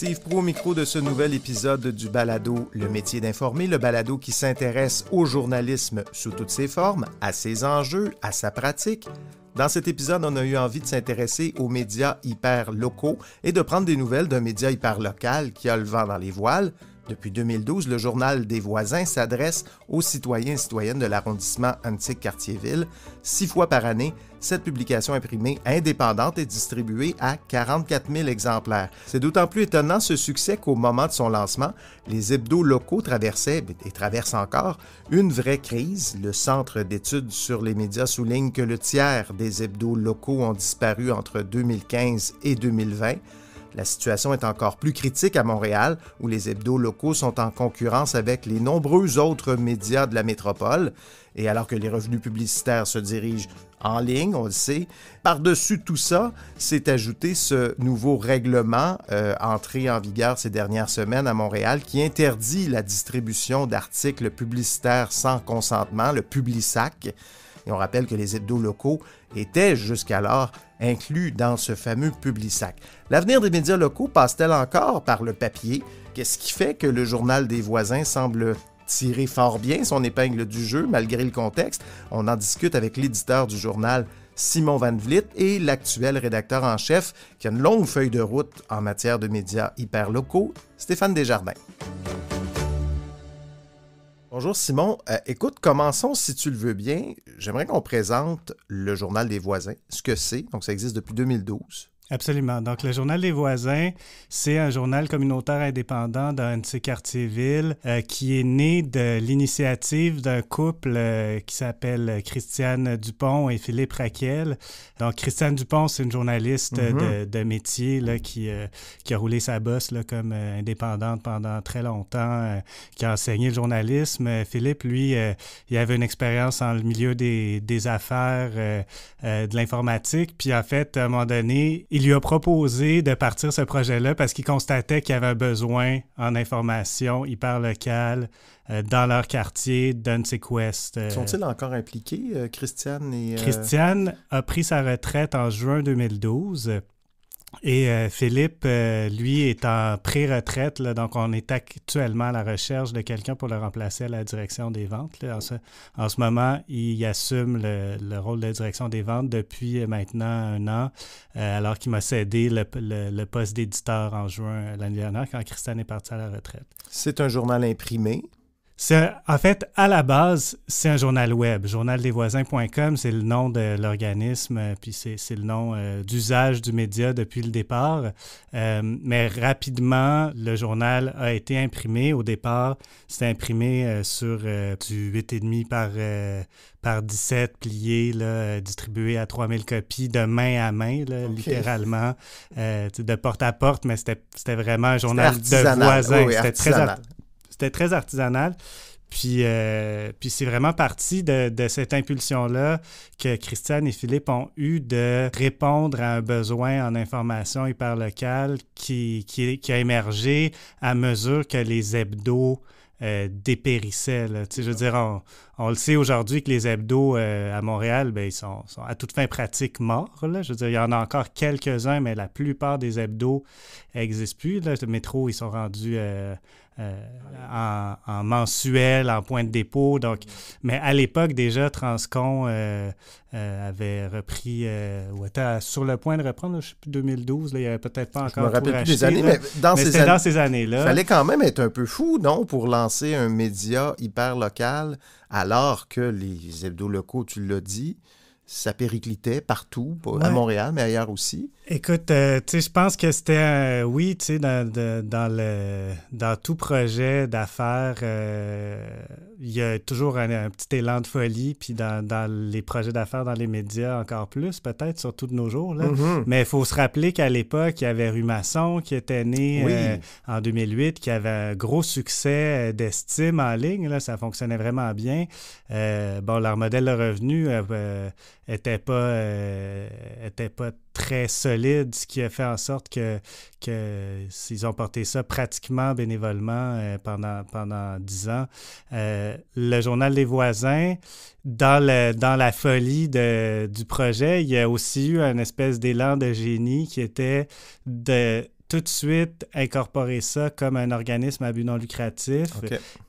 Steve Proulx au micro de ce nouvel épisode du balado Le métier d'informer, le balado qui s'intéresse au journalisme sous toutes ses formes, à ses enjeux, à sa pratique. Dans cet épisode, on a eu envie de s'intéresser aux médias hyper locaux et de prendre des nouvelles d'un média hyper local qui a le vent dans les voiles. Depuis 2012, le Journal des voisins s'adresse aux citoyens et citoyennes de l'arrondissement Antique-Cartierville. 6 fois par année, cette publication imprimée indépendante est distribuée à 44 000 exemplaires. C'est d'autant plus étonnant ce succès qu'au moment de son lancement, les hebdos locaux traversaient, et traversent encore, une vraie crise. Le Centre d'études sur les médias souligne que le tiers des hebdos locaux ont disparu entre 2015 et 2020. La situation est encore plus critique à Montréal, où les hebdos locaux sont en concurrence avec les nombreux autres médias de la métropole. Et alors que les revenus publicitaires se dirigent en ligne, on le sait, par-dessus tout ça, s'est ajouté ce nouveau règlement entré en vigueur ces dernières semaines à Montréal qui interdit la distribution d'articles publicitaires sans consentement, le Publisac. Et on rappelle que les hebdos locaux étaient jusqu'alors inclus dans ce fameux Publisac. L'avenir des médias locaux passe-t-elle encore par le papier? Qu'est-ce qui fait que le Journal des voisins semble tirer fort bien son épingle du jeu malgré le contexte? On en discute avec l'éditeur du journal, Simon Van Vliet, et l'actuel rédacteur en chef qui a une longue feuille de route en matière de médias hyper locaux, Stéphane Desjardins. Bonjour Simon. Écoute, commençons si tu le veux bien. J'aimerais qu'on présente le Journal des voisins, ce que c'est. Donc, ça existe depuis 2012. Absolument. Donc, le Journal des voisins, c'est un journal communautaire indépendant d'Antique-Cartierville qui est né de l'initiative d'un couple qui s'appelle Christiane Dupont et Philippe Raquel. Donc, Christiane Dupont, c'est une journaliste de métier là, qui a roulé sa bosse là, comme indépendante pendant très longtemps, qui a enseigné le journalisme. Philippe, lui, il avait une expérience dans le milieu des affaires, de l'informatique. Puis, en fait, à un moment donné, il lui a proposé de partir ce projet-là parce qu'il constatait qu'il y avait un besoin en information hyper locale dans leur quartier d'Antique-Ouest. Sont-ils encore impliqués, Christiane et... Christiane a pris sa retraite en juin 2012. Et Philippe, lui, est en pré-retraite, là, donc on est actuellement à la recherche de quelqu'un pour le remplacer à la direction des ventes. Là. En ce moment, il assume le rôle de direction des ventes depuis maintenant 1 an, alors qu'il m'a cédé le poste d'éditeur en juin l'année dernière, quand Christiane est partie à la retraite. C'est un journal imprimé. En fait, à la base, c'est un journal web. Journaldesvoisins.com, c'est le nom de l'organisme, puis c'est le nom d'usage du média depuis le départ. Mais rapidement, le journal a été imprimé. Au départ, c'était imprimé sur du 8,5 par 17 plié, là, distribué à 3000 copies de main à main, là, okay. Littéralement, de porte à porte, mais c'était vraiment un journal de voisins. Oui, C'était très artisanal. Puis c'est vraiment parti de cette impulsion-là que Christiane et Philippe ont eu de répondre à un besoin en information hyper locale qui a émergé à mesure que les hebdos dépérissaient. Là. Je veux dire, on le sait aujourd'hui que les hebdos à Montréal, ils sont à toute fin pratique morts. Là. Je veux dire, il y en a encore quelques-uns, mais la plupart des hebdos n'existent plus. Là. Le métro, ils sont rendus en mensuel, en point de dépôt. Donc, mais à l'époque, déjà, Transcon avait repris, ou était sur le point de reprendre, là, je ne sais plus, 2012, là, il n'y avait peut-être pas encore je me rappelle pour plus acheter, des années, là, mais dans ces années-là. Il fallait quand même être un peu fou, non, pour lancer un média hyper local, alors que les hebdos locaux, tu l'as dit, ça périclitait partout, à Montréal, mais ailleurs aussi. Écoute, tu sais, je pense que c'était, oui, tu sais, dans tout projet d'affaires, il y a toujours un petit élan de folie, puis dans les projets d'affaires, dans les médias, encore plus, peut-être, surtout de nos jours, là. Mm-hmm. Mais il faut se rappeler qu'à l'époque, il y avait Rue Masson qui était né en 2008, qui avait un gros succès d'estime en ligne, là, ça fonctionnait vraiment bien. Leur modèle de revenu était pas très solide, ce qui a fait en sorte que s'ils ont porté ça pratiquement bénévolement pendant 10 ans. Le Journal des voisins, dans la folie du projet, il y a aussi eu une espèce d'élan de génie qui était de tout de suite incorporer ça comme un organisme à but non lucratif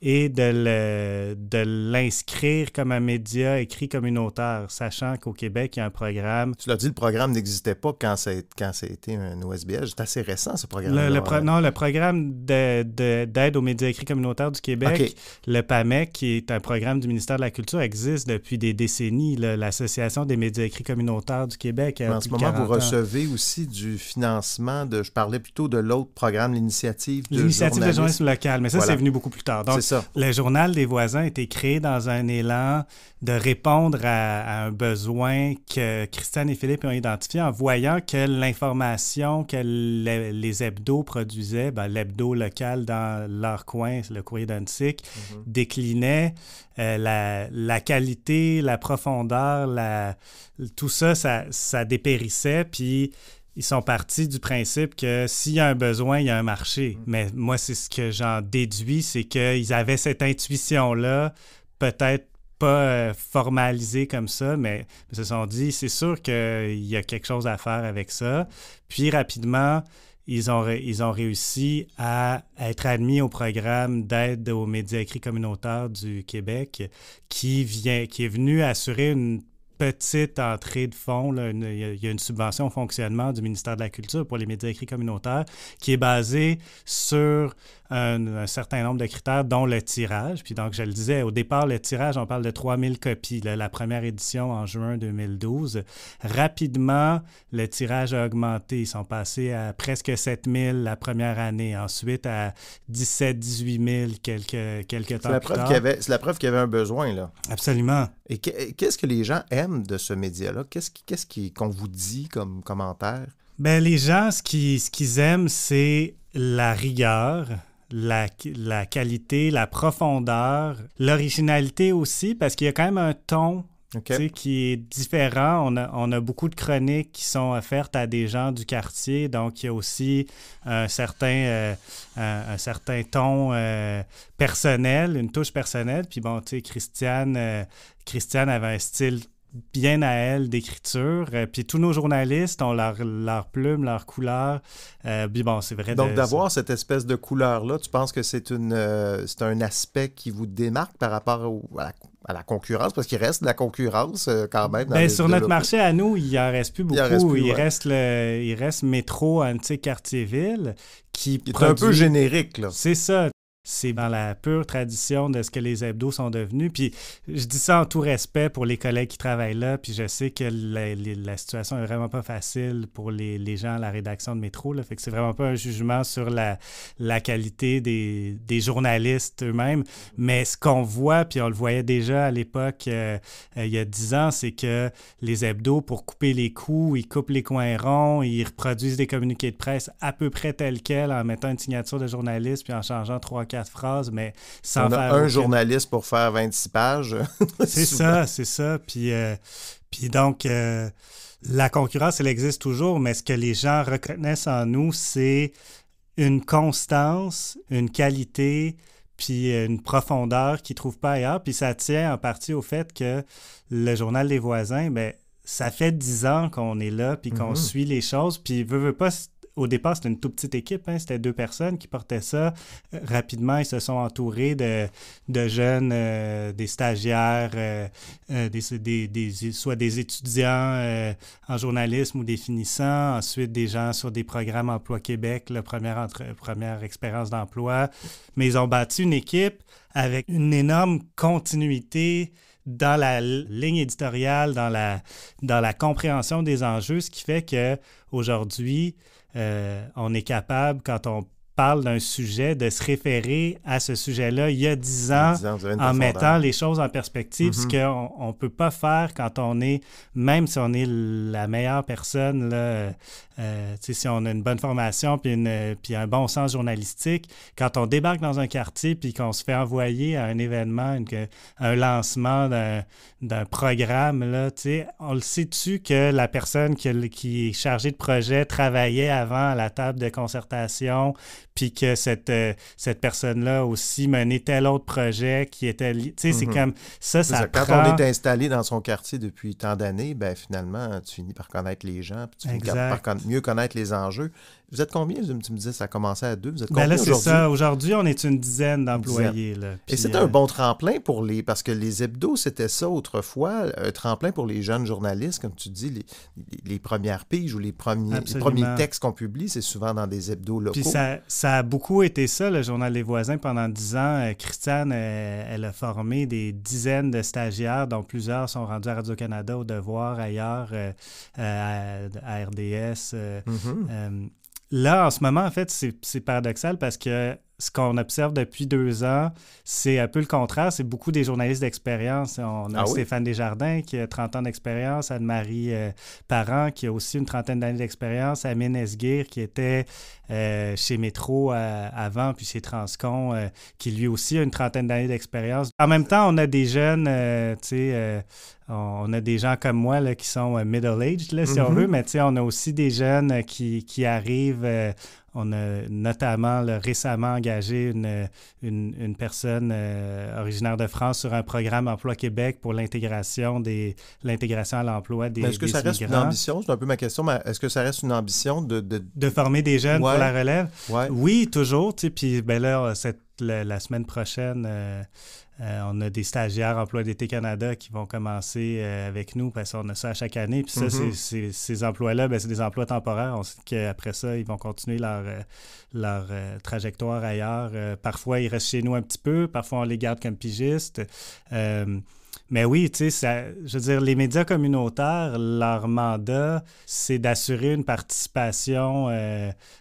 et de l'inscrire comme un média écrit communautaire, sachant qu'au Québec, il y a un programme... Tu l'as dit, le programme n'existait pas quand ça a été un OSBL. C'est assez récent, ce programme-là. Non, le programme d'aide aux médias écrits communautaires du Québec, le PAMEC, qui est un programme du ministère de la Culture, existe depuis des décennies. L'Association des médias écrits communautaires du Québec. En ce moment, vous recevez aussi du financement je parlais plutôt de l'autre programme, l'initiative de journalisme local, mais ça, c'est venu beaucoup plus tard. Donc, le Journal des voisins a été créé dans un élan de répondre à un besoin que Christiane et Philippe ont identifié en voyant que l'information que les hebdos produisaient, l'hebdo local dans leur coin, le Courrier d'Annecy, déclinait la qualité, la profondeur, tout ça, ça dépérissait, puis ils sont partis du principe que s'il y a un besoin, il y a un marché. Mais moi, c'est ce que j'en déduis, c'est qu'ils avaient cette intuition-là, peut-être pas formalisée comme ça, mais ils se sont dit, c'est sûr qu'il y a quelque chose à faire avec ça. Puis rapidement, ils ont réussi à être admis au programme d'aide aux médias écrits communautaires du Québec qui est venu assurer une petite entrée de fonds. Il y a une subvention au fonctionnement du ministère de la Culture pour les médias écrits communautaires qui est basée sur un certain nombre de critères, dont le tirage. Puis donc, je le disais, au départ, le tirage, on parle de 3000 copies. La première édition en juin 2012. Rapidement, le tirage a augmenté. Ils sont passés à presque 7000 la première année. Ensuite, à 17 000, 18 000 quelques temps plus tard. C'est la preuve qu'il y avait un besoin, là. Absolument. Et qu'est-ce que les gens aiment de ce média-là? Qu'est-ce qu'on vous dit comme commentaire? Bien, les gens, ce qu'ils aiment, c'est la rigueur, la qualité, la profondeur, l'originalité aussi, parce qu'il y a quand même un ton qui est différent. On a beaucoup de chroniques qui sont offertes à des gens du quartier, donc il y a aussi un certain ton personnel, une touche personnelle. Puis bon, tu sais, Christiane avait un style bien à elle d'écriture. Puis tous nos journalistes ont leur plume, leur couleur. Puis bon, c'est vrai. Donc, d'avoir cette espèce de couleur-là, tu penses que c'est un aspect qui vous démarque par rapport à la concurrence? Parce qu'il reste de la concurrence quand même. Bien, sur notre marché, à nous, il n'en reste plus beaucoup. Il reste Métro, Antique, Quartier-Ville qui est un peu générique, là. C'est ça. C'est dans la pure tradition de ce que les hebdos sont devenus. Puis je dis ça en tout respect pour les collègues qui travaillent là, puis je sais que la situation est vraiment pas facile pour les gens à la rédaction de Métro, là. Fait que c'est vraiment pas un jugement sur la qualité des journalistes eux-mêmes. Mais ce qu'on voit, puis on le voyait déjà à l'époque, il y a 10 ans, c'est que les hebdos, pour couper les coups, ils coupent les coins ronds, ils reproduisent des communiqués de presse à peu près tels quels en mettant une signature de journaliste, puis en changeant 3-4 phrases, mais sans on a un journaliste pour faire 26 pages. C'est ça. Puis donc, la concurrence, elle existe toujours, mais ce que les gens reconnaissent en nous, c'est une constance, une qualité, puis une profondeur qu'ils ne trouvent pas ailleurs. Puis ça tient en partie au fait que le Journal des voisins, bien, ça fait 10 ans qu'on est là, puis qu'on suit les choses, puis veut pas... Au départ, c'était une toute petite équipe, hein? C'était 2 personnes qui portaient ça. Rapidement, ils se sont entourés de jeunes, des stagiaires, soit des étudiants en journalisme ou des finissants, ensuite des gens sur des programmes Emploi Québec, la première expérience d'emploi. Mais ils ont bâti une équipe avec une énorme continuité dans la ligne éditoriale, dans la compréhension des enjeux, ce qui fait qu'aujourd'hui, on est capable, quand on parle d'un sujet, de se référer à ce sujet-là il y a 10 ans en mettant les choses en perspective, ce qu'on ne peut pas faire quand on est, même si on est la meilleure personne, là, si on a une bonne formation puis un bon sens journalistique, quand on débarque dans un quartier puis qu'on se fait envoyer à un événement, un lancement d'un programme, là, on le sait-tu que la personne qui est chargée de projet travaillait avant à la table de concertation, puis que cette personne-là aussi menait tel autre projet qui était... c'est comme ça Quand prend... on est installé dans son quartier depuis tant d'années, ben finalement, tu finis par connaître les gens, puis tu finis par mieux connaître les enjeux. Vous êtes combien? Tu me disais ça a commencé à 2. Vous êtes Ben combien là, c'est aujourd'hui? ça. Aujourd'hui, on est une dizaine d'employés. Là. Et Puis, c'était un bon tremplin pour les... Parce que les hebdos, c'était ça autrefois, un tremplin pour les jeunes journalistes, comme tu dis, les premières piges ou les premiers textes qu'on publie, c'est souvent dans des hebdos locaux. Puis ça a beaucoup été ça, le Journal des voisins, pendant 10 ans. Christiane, elle a formé des dizaines de stagiaires, dont plusieurs sont rendus à Radio-Canada, au Devoir, ailleurs, à RDS. Là, en ce moment, en fait, c'est paradoxal parce que ce qu'on observe depuis 2 ans, c'est un peu le contraire. C'est beaucoup des journalistes d'expérience. On a Stéphane Desjardins qui a 30 ans d'expérience, Anne-Marie Parent qui a aussi une trentaine d'années d'expérience, Amine Esguir qui était chez Métro avant, puis chez Transcon, qui lui aussi a une trentaine d'années d'expérience. En même temps, on a des jeunes, on a des gens comme moi là, qui sont middle-aged, là, si on veut, mais on a aussi des jeunes qui arrivent. On a notamment récemment engagé une personne originaire de France sur un programme Emploi Québec pour l'intégration à l'emploi des immigrants. Est-ce que ça reste une ambition? C'est un peu ma question, mais est-ce que ça reste une ambition de former des jeunes pour la relève? Ouais. Oui, toujours. Puis ben là, la semaine prochaine... on a des stagiaires Emploi d'été Canada qui vont commencer avec nous parce qu'on a ça à chaque année. Puis ça, ces emplois-là, c'est des emplois temporaires. On sait qu'après ça, ils vont continuer leur trajectoire ailleurs. Parfois, ils restent chez nous un petit peu. Parfois, on les garde comme pigistes. Mais oui, tu sais, je veux dire, les médias communautaires, leur mandat, c'est d'assurer une participation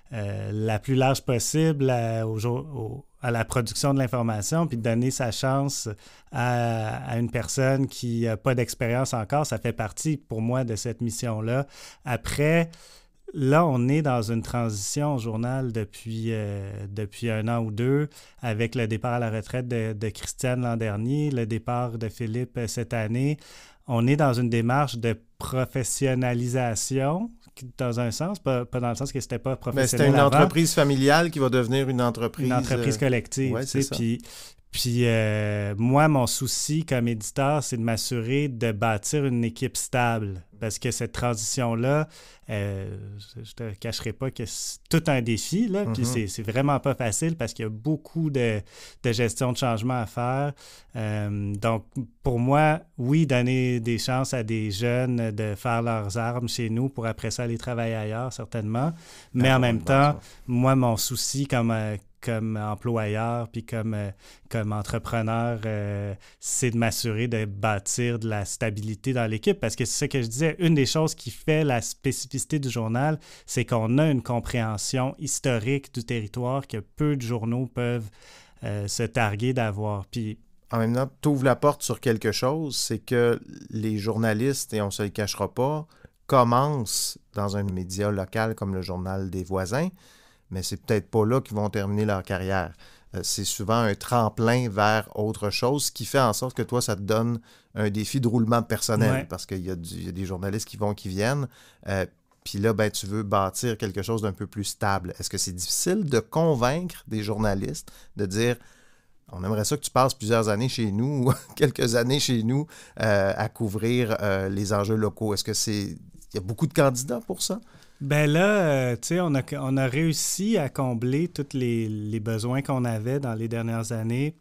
la plus large possible à la production de l'information, puis de donner sa chance à une personne qui n'a pas d'expérience encore. Ça fait partie, pour moi, de cette mission-là. Après, là, on est dans une transition au journal depuis 1 an ou 2, avec le départ à la retraite de Christiane l'an dernier, le départ de Philippe cette année. On est dans une démarche de professionnalisation, dans un sens, pas dans le sens que c'était pas professionnel. Mais c'était une entreprise familiale qui va devenir une entreprise... Une entreprise collective. Ouais, c'est ça. Puis moi, mon souci comme éditeur, c'est de m'assurer de bâtir une équipe stable. Parce que cette transition-là, je te cacherai pas que c'est tout un défi, là, puis c'est vraiment pas facile parce qu'il y a beaucoup de gestion de changement à faire. Donc, pour moi, oui, donner des chances à des jeunes de faire leurs armes chez nous pour après ça aller travailler ailleurs, certainement. Mais en même temps, moi, mon souci comme employeur puis comme entrepreneur, c'est de m'assurer de bâtir de la stabilité dans l'équipe parce que c'est ça que je disais, une des choses qui fait la spécificité du journal, c'est qu'on a une compréhension historique du territoire que peu de journaux peuvent se targuer d'avoir. Puis en même temps, tu ouvres la porte sur quelque chose, c'est que les journalistes, et on ne se le cachera pas, commencent dans un média local comme le Journal des voisins, mais c'est peut-être pas là qu'ils vont terminer leur carrière. C'est souvent un tremplin vers autre chose, ce qui fait en sorte que toi, ça te donne un défi de roulement personnel, parce qu'il y a des journalistes qui vont, qui viennent, puis là, tu veux bâtir quelque chose d'un peu plus stable. Est-ce que c'est difficile de convaincre des journalistes de dire... On aimerait ça que tu passes plusieurs années chez nous, quelques années chez nous, à couvrir les enjeux locaux. Est-ce que il y a beaucoup de candidats pour ça? Ben là, tu sais, on a réussi à combler tous les besoins qu'on avait dans les dernières années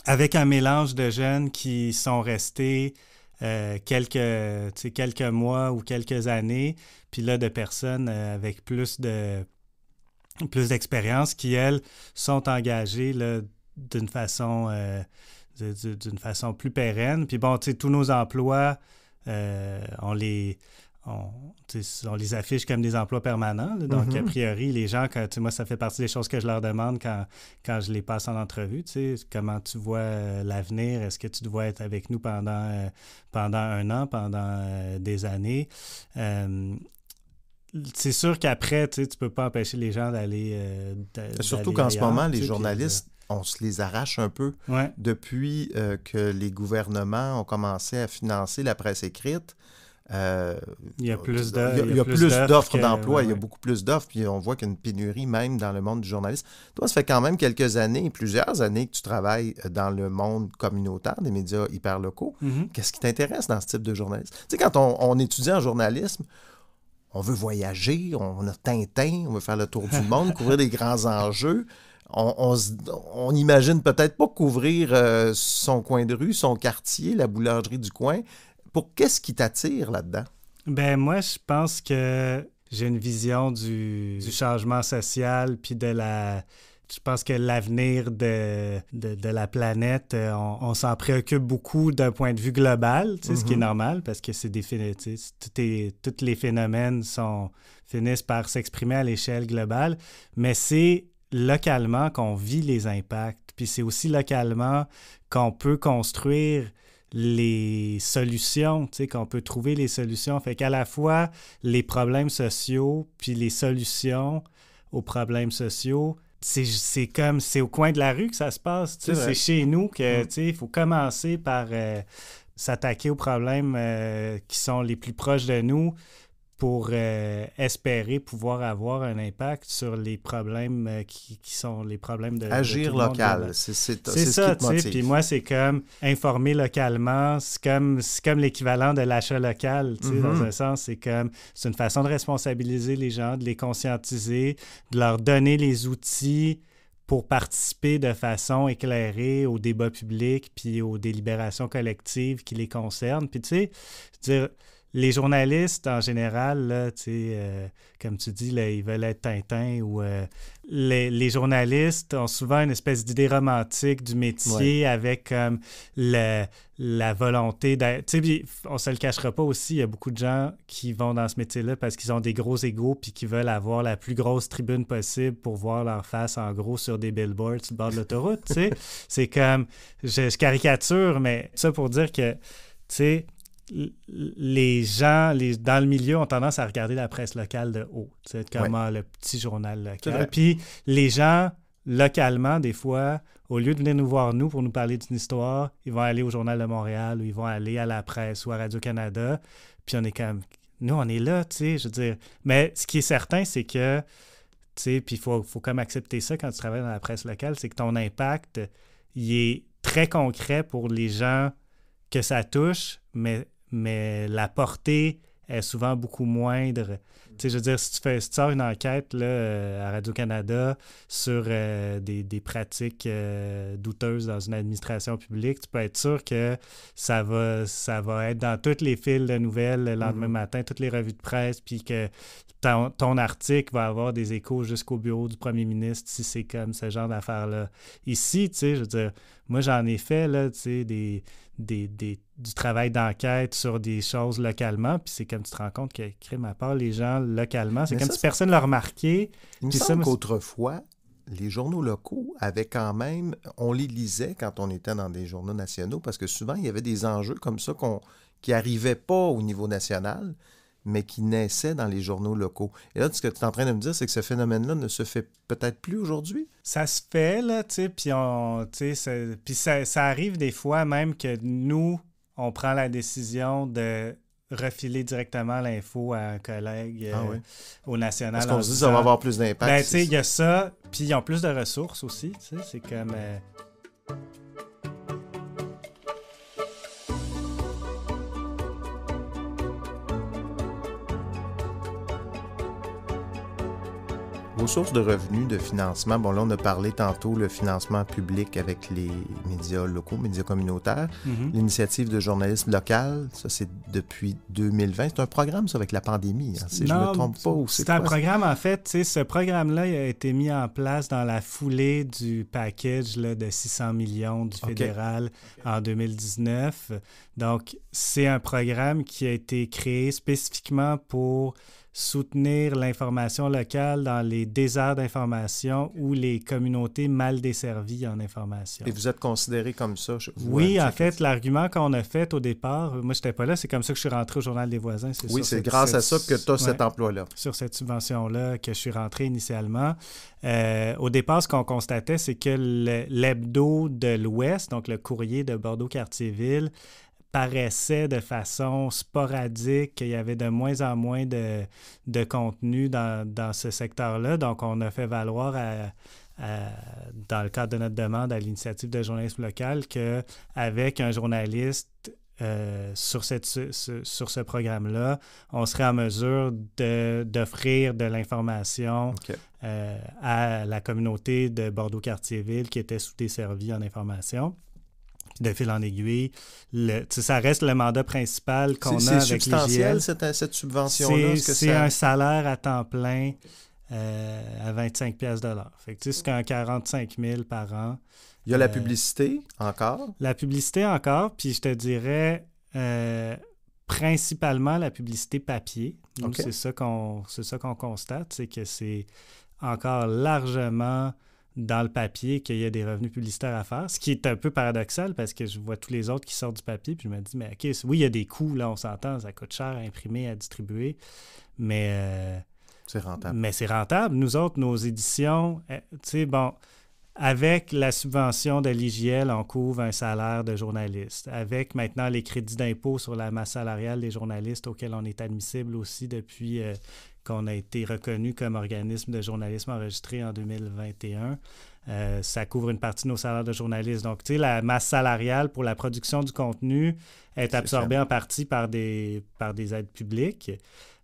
avec un mélange de jeunes qui sont restés quelques mois ou quelques années, puis là, de personnes avec plus d'expérience qui, elles, sont engagées là, d'une façon plus pérenne. Puis bon, tu sais, tous nos emplois, on les affiche comme des emplois permanents. Là. Donc, a priori, les gens, moi, ça fait partie des choses que je leur demande quand je les passe en entrevue. Comment tu vois l'avenir? Est-ce que tu dois être avec nous pendant 1 an, pendant des années? C'est sûr qu'après, tu ne peux pas empêcher les gens d'aller surtout qu'en ce moment, les journalistes, on se les arrache un peu. Ouais. Depuis que les gouvernements ont commencé à financer la presse écrite, il y a plus d'offres d'emploi, il y a beaucoup plus d'offres, puis on voit qu'il y a une pénurie même dans le monde du journalisme. Toi, ça fait quand même plusieurs années que tu travailles dans le monde communautaire, des médias hyper locaux. Qu'est-ce qui t'intéresse dans ce type de journalisme? Tu sais, quand on étudie en journalisme, on veut voyager, on a Tintin, on veut faire le tour du monde, couvrir des grands enjeux. On imagine peut-être pas couvrir son coin de rue, son quartier, la boulangerie du coin. Qu'est-ce qui t'attire là-dedans? Ben moi, je pense que j'ai une vision du changement social, puis je pense que l'avenir de la planète, on s'en préoccupe beaucoup d'un point de vue global, ce qui est normal, parce que c'est tous les phénomènes finissent par s'exprimer à l'échelle globale, mais c'est localement qu'on vit les impacts, puis c'est aussi localement qu'on peut construire les solutions, qu'on peut trouver les solutions. Fait qu'à la fois, les problèmes sociaux puis les solutions aux problèmes sociaux, c'est au coin de la rue que ça se passe. C'est chez nous que il faut commencer par s'attaquer aux problèmes qui sont les plus proches de nous pour espérer pouvoir avoir un impact sur les problèmes qui sont les problèmes de agir de tout local, le monde. c'est ça, ce qui te motive. Puis moi, c'est comme informer localement, c'est comme l'équivalent de l'achat local, dans un sens, c'est une façon de responsabiliser les gens, de les conscientiser, de leur donner les outils pour participer de façon éclairée au débat public puis aux délibérations collectives qui les concernent. Puis tu sais, je veux dire, les journalistes, en général, là, comme tu dis, là, ils veulent être Tintin ou les journalistes ont souvent une espèce d'idée romantique du métier avec la volonté d'être... On ne se le cachera pas aussi, il y a beaucoup de gens qui vont dans ce métier-là parce qu'ils ont des gros égos puis qui veulent avoir la plus grosse tribune possible pour voir leur face, en gros, sur des billboards sur le bord de l'autoroute. C'est comme... Je caricature, mais ça pour dire que, tu sais... Les gens dans le milieu ont tendance à regarder la presse locale de haut, comme le petit journal local. Puis les gens, localement, des fois, au lieu de venir nous voir, nous, pour nous parler d'une histoire, ils vont aller au Journal de Montréal ou ils vont aller à la presse ou à Radio-Canada. Puis on est comme... Nous, on est là, je veux dire. Mais ce qui est certain, c'est que, puis il faut comme accepter ça quand tu travailles dans la presse locale, c'est que ton impact, il est très concret pour les gens que ça touche, mais la portée est souvent beaucoup moindre. Je veux dire, si tu sors une enquête là, à Radio-Canada sur des pratiques douteuses dans une administration publique, tu peux être sûr que ça va être dans toutes les fils de nouvelles le lendemain matin, toutes les revues de presse, puis que ton article va avoir des échos jusqu'au bureau du premier ministre si c'est comme ce genre d'affaires-là. Ici, je veux dire, moi, j'en ai fait, là, du travail d'enquête sur des choses localement, puis c'est comme tu te rends compte que, crime à part les gens localement, c'est comme si personne ne l'a remarqué. Il me semble qu'autrefois, les journaux locaux avaient quand même... On les lisait quand on était dans des journaux nationaux, parce que souvent, il y avait des enjeux comme ça qui n'arrivaient pas au niveau national, mais qui naissaient dans les journaux locaux. Et là, ce que tu es en train de me dire, c'est que ce phénomène-là ne se fait peut-être plus aujourd'hui? Ça se fait, là, puis ça arrive des fois même que nous, on prend la décision de refiler directement l'info à un collègue au national. Parce qu'on se dit que ça va avoir plus d'impact. Ben, tu sais, il y a ça, puis ils ont plus de ressources aussi, c'est comme... Vos sources de revenus, de financement, bon là on a parlé tantôt le financement public avec les médias locaux, médias communautaires, l'initiative de journalisme local, ça c'est depuis 2020. C'est un programme ça avec la pandémie, si je ne me trompe pas. C'est un programme en fait, ce programme-là il a été mis en place dans la foulée du package là, de 600 millions du fédéral en 2019. Donc c'est un programme qui a été créé spécifiquement pour soutenir l'information locale dans les déserts d'information ou les communautés mal desservies en information. Et vous êtes considéré comme ça? Oui, en fait, l'argument qu'on a fait au départ, moi, je n'étais pas là, c'est comme ça que je suis rentré au Journal des voisins. C'est grâce à ça que tu as cet emploi-là. Sur cette subvention-là que je suis rentré initialement. Au départ, ce qu'on constatait, c'est que l'hebdo de l'Ouest, donc le courrier de Bordeaux-Cartierville, paraissait de façon sporadique, qu'il y avait de moins en moins de contenu dans ce secteur-là. Donc, on a fait valoir, dans le cadre de notre demande à l'initiative de journalisme local, qu'avec un journaliste sur ce programme-là, on serait en mesure d'offrir de l'information à la communauté de Bordeaux-Cartierville qui était sous-desservie en information. De fil en aiguille, ça reste le mandat principal qu'on a avec l'IGL. C'est substantiel, cette subvention-là? C'est un salaire à temps plein à 25 piastres de l'heure. Fait que c'est un 45 000 par an. Il y a la publicité encore? La publicité encore, puis je te dirais principalement la publicité papier. Nous, c'est ça qu'on constate, c'est que c'est encore largement dans le papier qu'il y a des revenus publicitaires à faire, ce qui est un peu paradoxal parce que je vois tous les autres qui sortent du papier puis je me dis, mais OK, oui, il y a des coûts, là, on s'entend, ça coûte cher à imprimer, à distribuer, mais... c'est rentable. Mais c'est rentable. Nous autres, nos éditions, tu sais, bon, avec la subvention de l'IGL, on couvre un salaire de journaliste. Avec maintenant les crédits d'impôt sur la masse salariale des journalistes auxquels on est admissible aussi depuis... qu'on a été reconnu comme organisme de journalisme enregistré en 2021. Ça couvre une partie de nos salaires de journalistes. Donc, tu sais, la masse salariale pour la production du contenu est absorbée en partie par des aides publiques.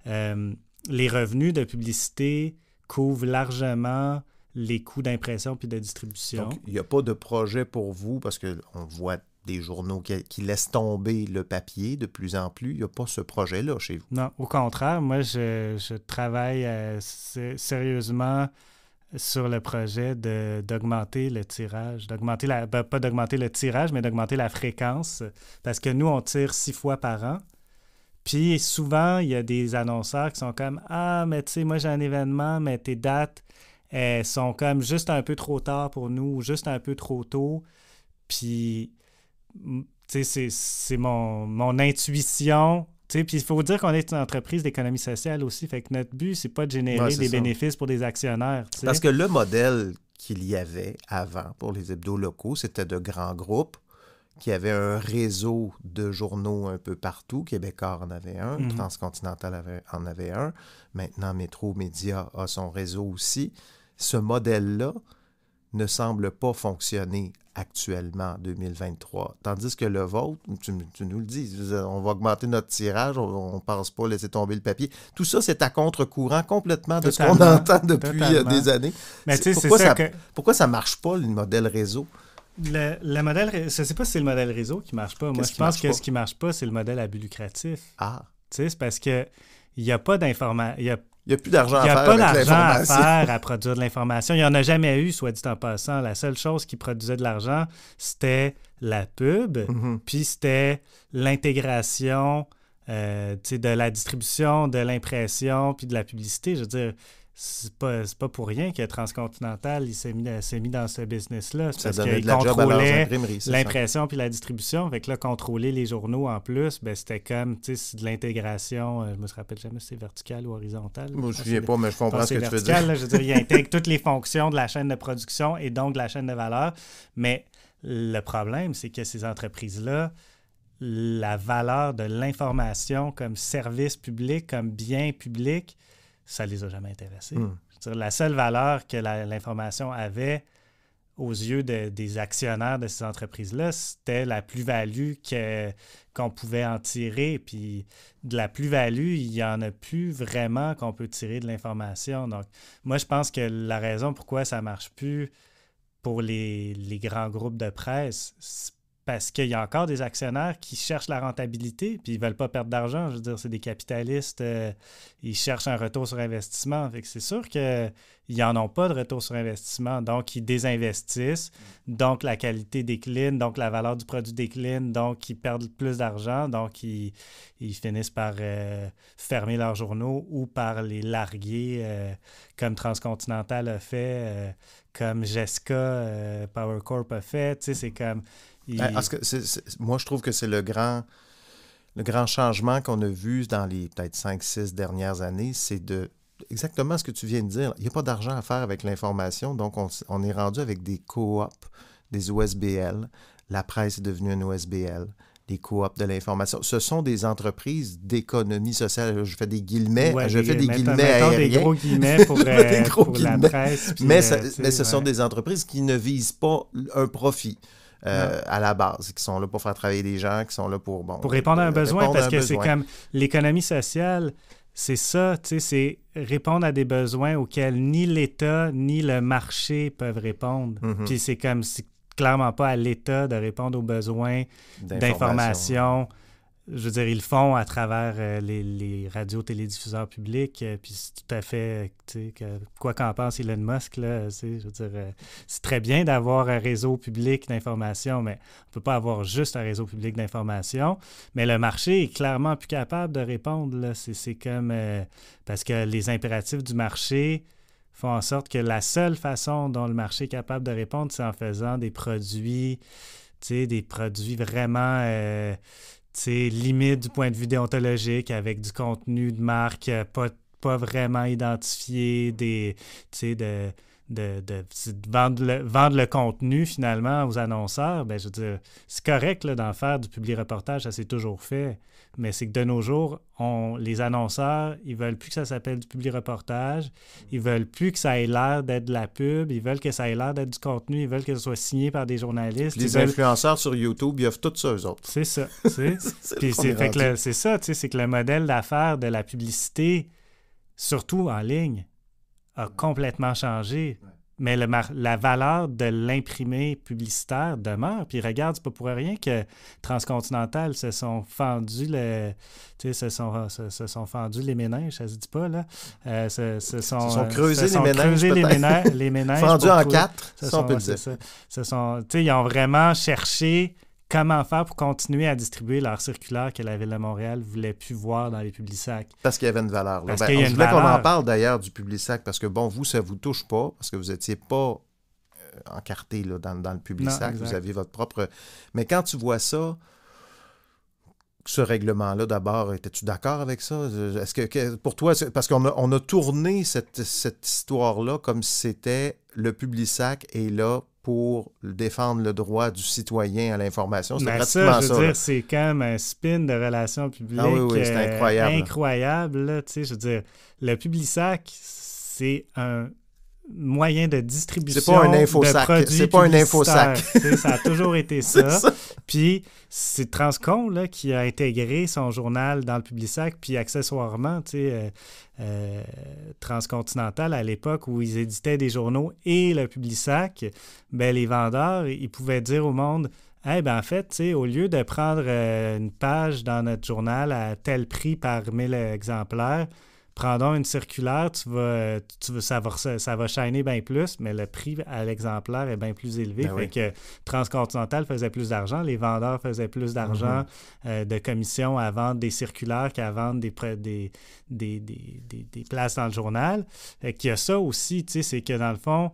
Les revenus de publicité couvrent largement les coûts d'impression puis de distribution. Donc, il n'y a pas de projet pour vous, parce qu'on voit des journaux qui laissent tomber le papier de plus en plus. Il n'y a pas ce projet-là chez vous. Non, au contraire. Moi, je travaille sérieusement sur le projet d'augmenter le tirage. Pas d'augmenter le tirage, mais d'augmenter la fréquence. Parce que nous, on tire 6 fois par an. Puis souvent, il y a des annonceurs qui sont comme « Ah, mais tu sais, moi, j'ai un événement, mais tes dates sont comme juste un peu trop tard pour nous, ou juste un peu trop tôt. » Puis... tu sais, c'est mon intuition. Puis il faut dire qu'on est une entreprise d'économie sociale aussi. Fait que notre but, c'est pas de générer des bénéfices pour des actionnaires. T'sais. Parce que le modèle qu'il y avait avant pour les hebdos locaux, c'était de grands groupes qui avaient un réseau de journaux un peu partout. Québécois en avait un, Transcontinental en avait un. Maintenant, Métro Média a son réseau aussi. Ce modèle-là ne semble pas fonctionner actuellement en 2023. Tandis que le vôtre, tu nous le dis, on va augmenter notre tirage, on ne pense pas laisser tomber le papier. Tout ça, c'est à contre-courant complètement de ce qu'on entend depuis des années. Mais pourquoi ça ne marche pas, le modèle réseau? Le modèle, je ne sais pas si c'est le modèle réseau qui ne marche pas. Moi, je pense que ce qui ne marche pas, c'est le modèle à but lucratif. Ah. Tu sais, c'est parce qu'il n'y a pas d'information. Il n'y a plus d'argent à faire avec l'information. Il n'y a pas d'argent à faire à produire de l'information. Il n'y en a jamais eu, soit dit en passant. La seule chose qui produisait de l'argent, c'était la pub, puis c'était l'intégration de la distribution, de l'impression, puis de la publicité. Je veux dire, c'est pas pour rien que Transcontinental il s'est mis dans ce business-là. C'est parce qu'il contrôlait l'impression puis la distribution. Fait que là, contrôler les journaux en plus, ben, c'était comme c'est de l'intégration. Je me rappelle jamais si c'est vertical ou horizontal. Moi, je ne me souviens pas, mais je comprends ce que tu veux dire. Là, je veux dire, il intègre toutes les fonctions de la chaîne de production et donc de la chaîne de valeur. Mais le problème, c'est que ces entreprises-là, la valeur de l'information comme service public, comme bien public, ça ne les a jamais intéressés. C'est-à-dire, la seule valeur que l'information avait aux yeux des actionnaires de ces entreprises-là, c'était la plus-value qu'on pouvait en tirer. Puis de la plus-value, il n'y en a plus vraiment qu'on peut tirer de l'information. Donc, moi, je pense que la raison pourquoi ça ne marche plus pour les grands groupes de presse, c'est parce qu'il y a encore des actionnaires qui cherchent la rentabilité puis ils ne veulent pas perdre d'argent. Je veux dire, c'est des capitalistes, ils cherchent un retour sur investissement. Fait que c'est sûr qu'ils n'en ont pas de retour sur investissement. Donc, ils désinvestissent. Donc, la qualité décline. Donc, la valeur du produit décline. Donc, ils perdent plus d'argent. Donc, ils finissent par fermer leurs journaux ou par les larguer comme Transcontinental a fait, comme Jessica Power Corp a fait. Tu sais, c'est comme... moi, je trouve que c'est le grand changement qu'on a vu dans les peut-être 5-6 dernières années, c'est exactement ce que tu viens de dire. Il n'y a pas d'argent à faire avec l'information, donc on est rendu avec des coops, des OSBL. La presse est devenue une OSBL, des coops de l'information. Ce sont des entreprises d'économie sociale. Je fais des guillemets, aériens. Des gros guillemets pour la presse. Mais ce sont des entreprises qui ne visent pas un profit. à la base, qui sont là pour faire travailler des gens, qui sont là pour... Bon, pour répondre à un besoin, parce que c'est besoin. comme l'économie sociale, c'est ça, tu sais, c'est répondre à des besoins auxquels ni l'État ni le marché peuvent répondre. Puis c'est clairement pas à l'État de répondre aux besoins d'information. Je veux dire, ils le font à travers les radios-télédiffuseurs publics, puis c'est tout à fait, tu sais, quoi qu'en pense Elon Musk, là, je veux dire, c'est très bien d'avoir un réseau public d'information, mais on ne peut pas avoir juste un réseau public d'information. Mais le marché est clairement plus capable de répondre, là. C'est comme... parce que les impératifs du marché font en sorte que la seule façon dont le marché est capable de répondre, c'est en faisant des produits, tu sais, des produits vraiment... limite du point de vue déontologique, avec du contenu de marque pas vraiment identifié, vendre le contenu finalement aux annonceurs. Ben, je veux dire, c'est correct là, d'en faire du publi-reportage, ça s'est toujours fait, mais c'est que de nos jours, les annonceurs, ils veulent plus que ça s'appelle du publi-reportage, ils veulent plus que ça ait l'air d'être de la pub, ils veulent que ça ait l'air d'être du contenu, ils veulent que ce soit signé par des journalistes. Les influenceurs sur YouTube, ils offrent tout ça, eux autres. C'est ça, tu sais. Puis c'est ça, tu sais, c'est que le modèle d'affaires de la publicité, surtout en ligne, a complètement changé. Ouais. Mais la valeur de l'imprimé publicitaire demeure. Puis regarde, c'est pas pour rien que Transcontinental se sont fendus se sont fendus les méninges, ça se dit pas, là. Se sont creusés les méninges. Fendus en quatre, ça on peut le dire. Ils ont vraiment cherché comment faire pour continuer à distribuer leur circulaire que la Ville de Montréal ne voulait plus voir dans les Publisacs. Parce qu'il y avait une valeur. Là. On voulait qu'on en parle d'ailleurs du Publisac, parce que bon, vous, ça ne vous touche pas, parce que vous n'étiez pas encarté là, dans le Publisac, vous aviez votre propre... Mais quand tu vois ça, ce règlement-là, d'abord, étais-tu d'accord avec ça? Est-ce que pour toi, parce qu'on a tourné cette histoire-là comme si c'était le Publisac est là pour défendre le droit du citoyen à l'information. C'était pratiquement ça. Je veux dire, c'est quand même un spin de relations publiques c'est incroyable. Incroyable. Là, je veux dire, le Publisac, c'est un moyen de distribution c'est pas un infosac. C'est pas un infosac. Ça a toujours été ça. Puis c'est Transcon là, qui a intégré son journal dans le Publisac, puis accessoirement, Transcontinental, à l'époque où ils éditaient des journaux et le Publisac, ben, les vendeurs, ils pouvaient dire au monde « Hey, ben en fait, au lieu de prendre une page dans notre journal à tel prix par 1000 exemplaires, prendons une circulaire, ça va shiner bien plus, mais le prix à l'exemplaire est bien plus élevé. Ben fait que Transcontinental faisait plus d'argent, les vendeurs faisaient plus d'argent de commission à vendre des circulaires qu'à vendre des places dans le journal. Fait qu'il y a ça aussi, c'est que dans le fond,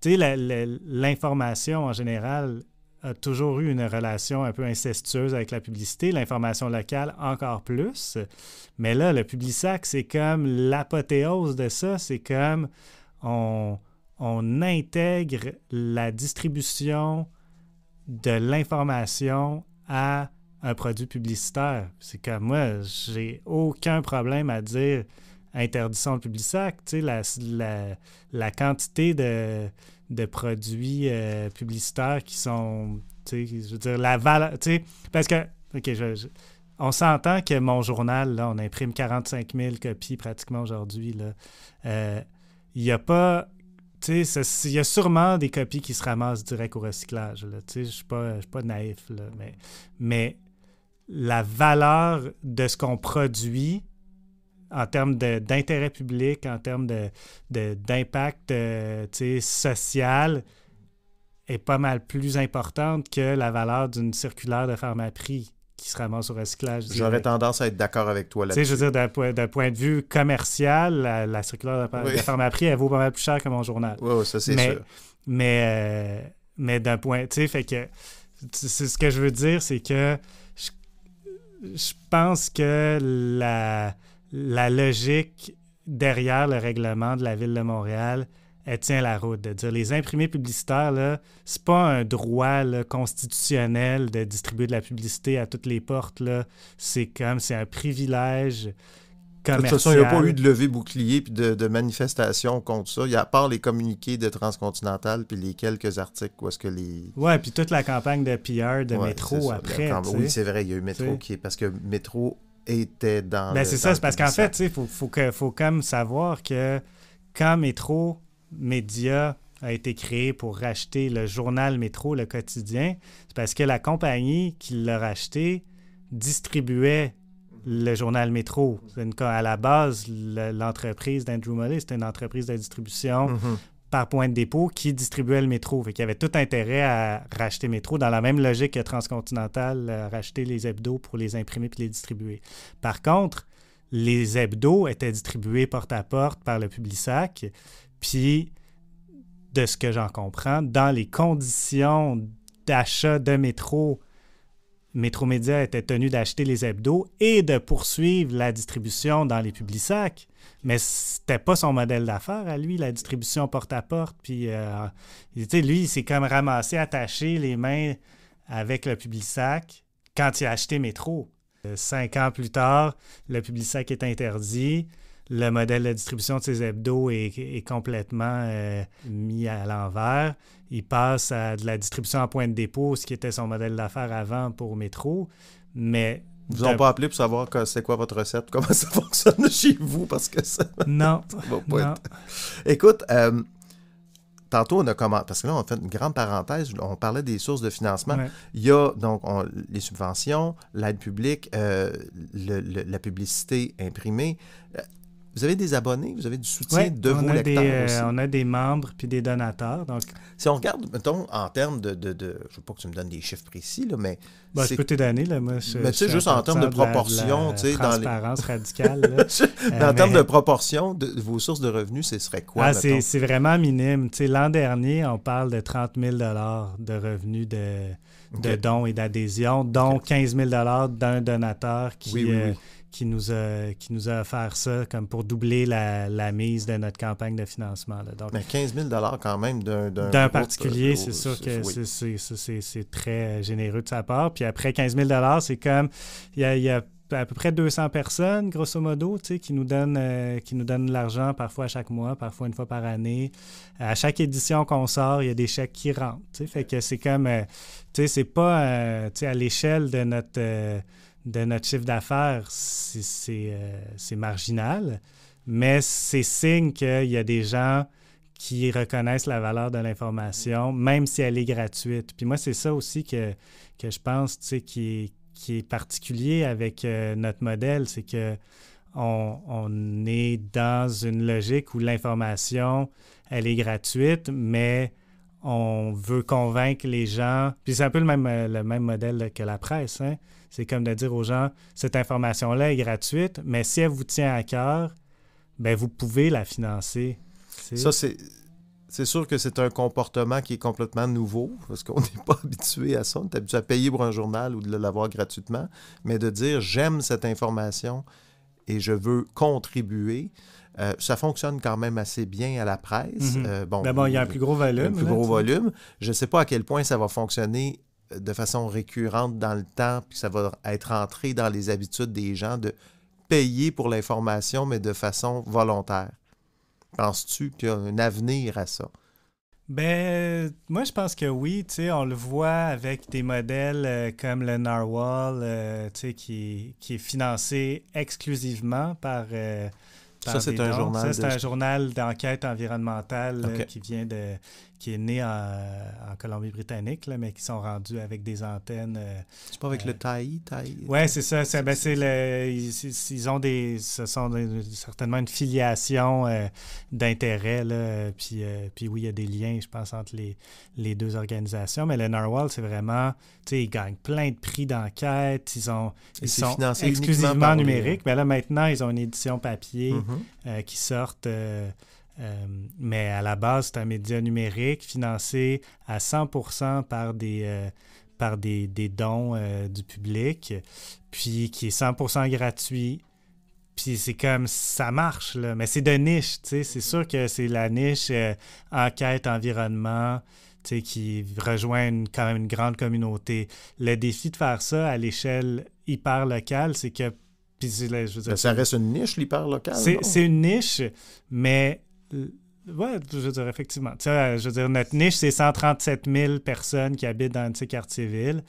l'information en général a toujours eu une relation un peu incestueuse avec la publicité, l'information locale encore plus. Mais là, le Publisac, c'est comme l'apothéose de ça. C'est comme on intègre la distribution de l'information à un produit publicitaire. C'est comme moi, j'ai aucun problème à dire interdisons le Publisac. La quantité de produits publicitaires qui sont, je veux dire, la valeur, parce que, OK, on s'entend que mon journal, là, on imprime 45 000 copies pratiquement aujourd'hui, là. Il n'y a pas, il y a sûrement des copies qui se ramassent direct au recyclage, là, je ne suis pas naïf, là, mais la valeur de ce qu'on produit en termes d'intérêt public, en termes d'impact social, est pas mal plus importante que la valeur d'une circulaire de Pharmaprix qui se ramasse au recyclage. J'aurais tendance à être d'accord avec toi là-dessus. Je veux dire, d'un point de vue commercial, la circulaire de Pharmaprix, elle vaut pas mal plus cher que mon journal. Oui, ça c'est sûr. Mais d'un point... fait que c'est ce que je veux dire, c'est que je pense que la logique derrière le règlement de la Ville de Montréal, elle tient la route. De dire les imprimés publicitaires, là, c'est pas un droit là, constitutionnel de distribuer de la publicité à toutes les portes. Là. C'est un privilège commercial. De toute façon, il n'y a pas eu de levée bouclier puis de manifestation contre ça. Il y a à part les communiqués de Transcontinental puis les quelques articles où est-ce que les... Ouais, puis toute la campagne de PR de Métro après. Oui, c'est vrai, il y a eu Métro qui est... Parce que Métro était dans... C'est ça, c'est parce qu'en fait, il faut comme savoir que quand Métro Média a été créé pour racheter le journal Métro, le quotidien, c'est parce que la compagnie qui l'a racheté distribuait le journal Métro. À la base, l'entreprise d'Andrew Mully, c'était une entreprise de distribution par point de dépôt qui distribuait le Métro. Fait qu'il y avait tout intérêt à racheter Métro dans la même logique que Transcontinental a racheté les hebdos pour les imprimer puis les distribuer. Par contre, les hebdos étaient distribués porte à porte par le Publisac, puis de ce que j'en comprends, dans les conditions d'achat de Métro, Métro Média était tenu d'acheter les hebdos et de poursuivre la distribution dans les Publisac. Mais c'était pas son modèle d'affaires à lui, la distribution porte-à-porte. Puis, lui, il s'est comme ramassé, attaché les mains avec le Publisac quand il a acheté Métro. 5 ans plus tard, le Publisac est interdit. Le modèle de distribution de ces hebdos est complètement mis à l'envers. Il passe à de la distribution en point de dépôt, ce qui était son modèle d'affaires avant pour Métro. Mais ils vous ont pas appelé pour savoir c'est quoi votre recette, comment ça fonctionne chez vous, parce que ça... Non. ça va pas être... Écoute, tantôt, on a commencé, parce que là, on a fait une grande parenthèse, on parlait des sources de financement. Ouais. Il y a donc les subventions, l'aide publique, la publicité imprimée. Vous avez des abonnés, vous avez du soutien de vos lecteurs aussi. On a des membres puis des donateurs. Donc... Si on regarde, mettons, en termes de je ne veux pas que tu me donnes des chiffres précis, là, mais... je peux te donner, là, moi. Mais tu sais, juste en termes de proportion, tu sais, transparence radicale. Là. En termes de proportion, de vos sources de revenus, ce serait quoi, c'est vraiment minime. Tu sais, l'an dernier, on parle de 30 000 de revenus de dons et d'adhésions, dont 15 000 d'un donateur qui nous a offert ça comme pour doubler la mise de notre campagne de financement. Là. Donc, mais 15 000 quand même d'un particulier, c'est sûr que c'est très généreux de sa part. Puis après 15 000 c'est comme... Il y a à peu près 200 personnes, grosso modo, qui nous donnent de l'argent parfois à chaque mois, parfois une fois par année. À chaque édition qu'on sort, il y a des chèques qui rentrent. Fait que c'est comme... c'est pas à l'échelle de notre chiffre d'affaires, c'est marginal, mais c'est signe qu'il y a des gens qui reconnaissent la valeur de l'information, même si elle est gratuite. Puis moi, c'est ça aussi que je pense qui est particulier avec notre modèle, c'est que on est dans une logique où l'information, elle est gratuite, mais on veut convaincre les gens. Puis c'est un peu le même modèle que la presse, hein? C'est comme de dire aux gens, cette information-là est gratuite, mais si elle vous tient à cœur, ben vous pouvez la financer. Ça, c'est sûr que c'est un comportement qui est complètement nouveau, parce qu'on n'est pas habitué à ça. On est habitué à payer pour un journal ou de l'avoir gratuitement, mais de dire, j'aime cette information et je veux contribuer. Ça fonctionne quand même assez bien à la presse. Il y a un plus gros volume. Volume. Je ne sais pas à quel point ça va fonctionner de façon récurrente dans le temps, puis ça va être entré dans les habitudes des gens de payer pour l'information, mais de façon volontaire. Penses-tu qu'il y a un avenir à ça? Moi, je pense que oui. On le voit avec des modèles comme le Narwhal, qui est financé exclusivement par... Ça, c'est un journal. Ça, c'est un journal d'enquête environnementale qui est né en Colombie-Britannique, mais qui sont rendus avec des antennes. C'est pas avec le TAI? Oui, c'est ça. Ils ont certainement une filiation d'intérêt. Puis oui, il y a des liens, je pense, entre les deux organisations. Mais le Narwhal, c'est vraiment... Ils gagnent plein de prix d'enquête. Ils sont exclusivement numériques. Mais là, maintenant, ils ont une édition papier qui sortent... mais à la base, c'est un média numérique financé à 100% par des dons du public, puis qui est 100% gratuit. Puis c'est comme, ça marche, là, mais c'est de niche, c'est sûr que c'est la niche enquête, environnement, qui rejoint quand même une grande communauté. Le défi de faire ça à l'échelle hyper locale, c'est que Puis, je veux dire, ça reste une niche, l'hyper-local, c'est une niche, mais... Ouais, je veux dire, effectivement. Je veux dire, notre niche, c'est 137 000 personnes qui habitent dans Annecy-Cartierville.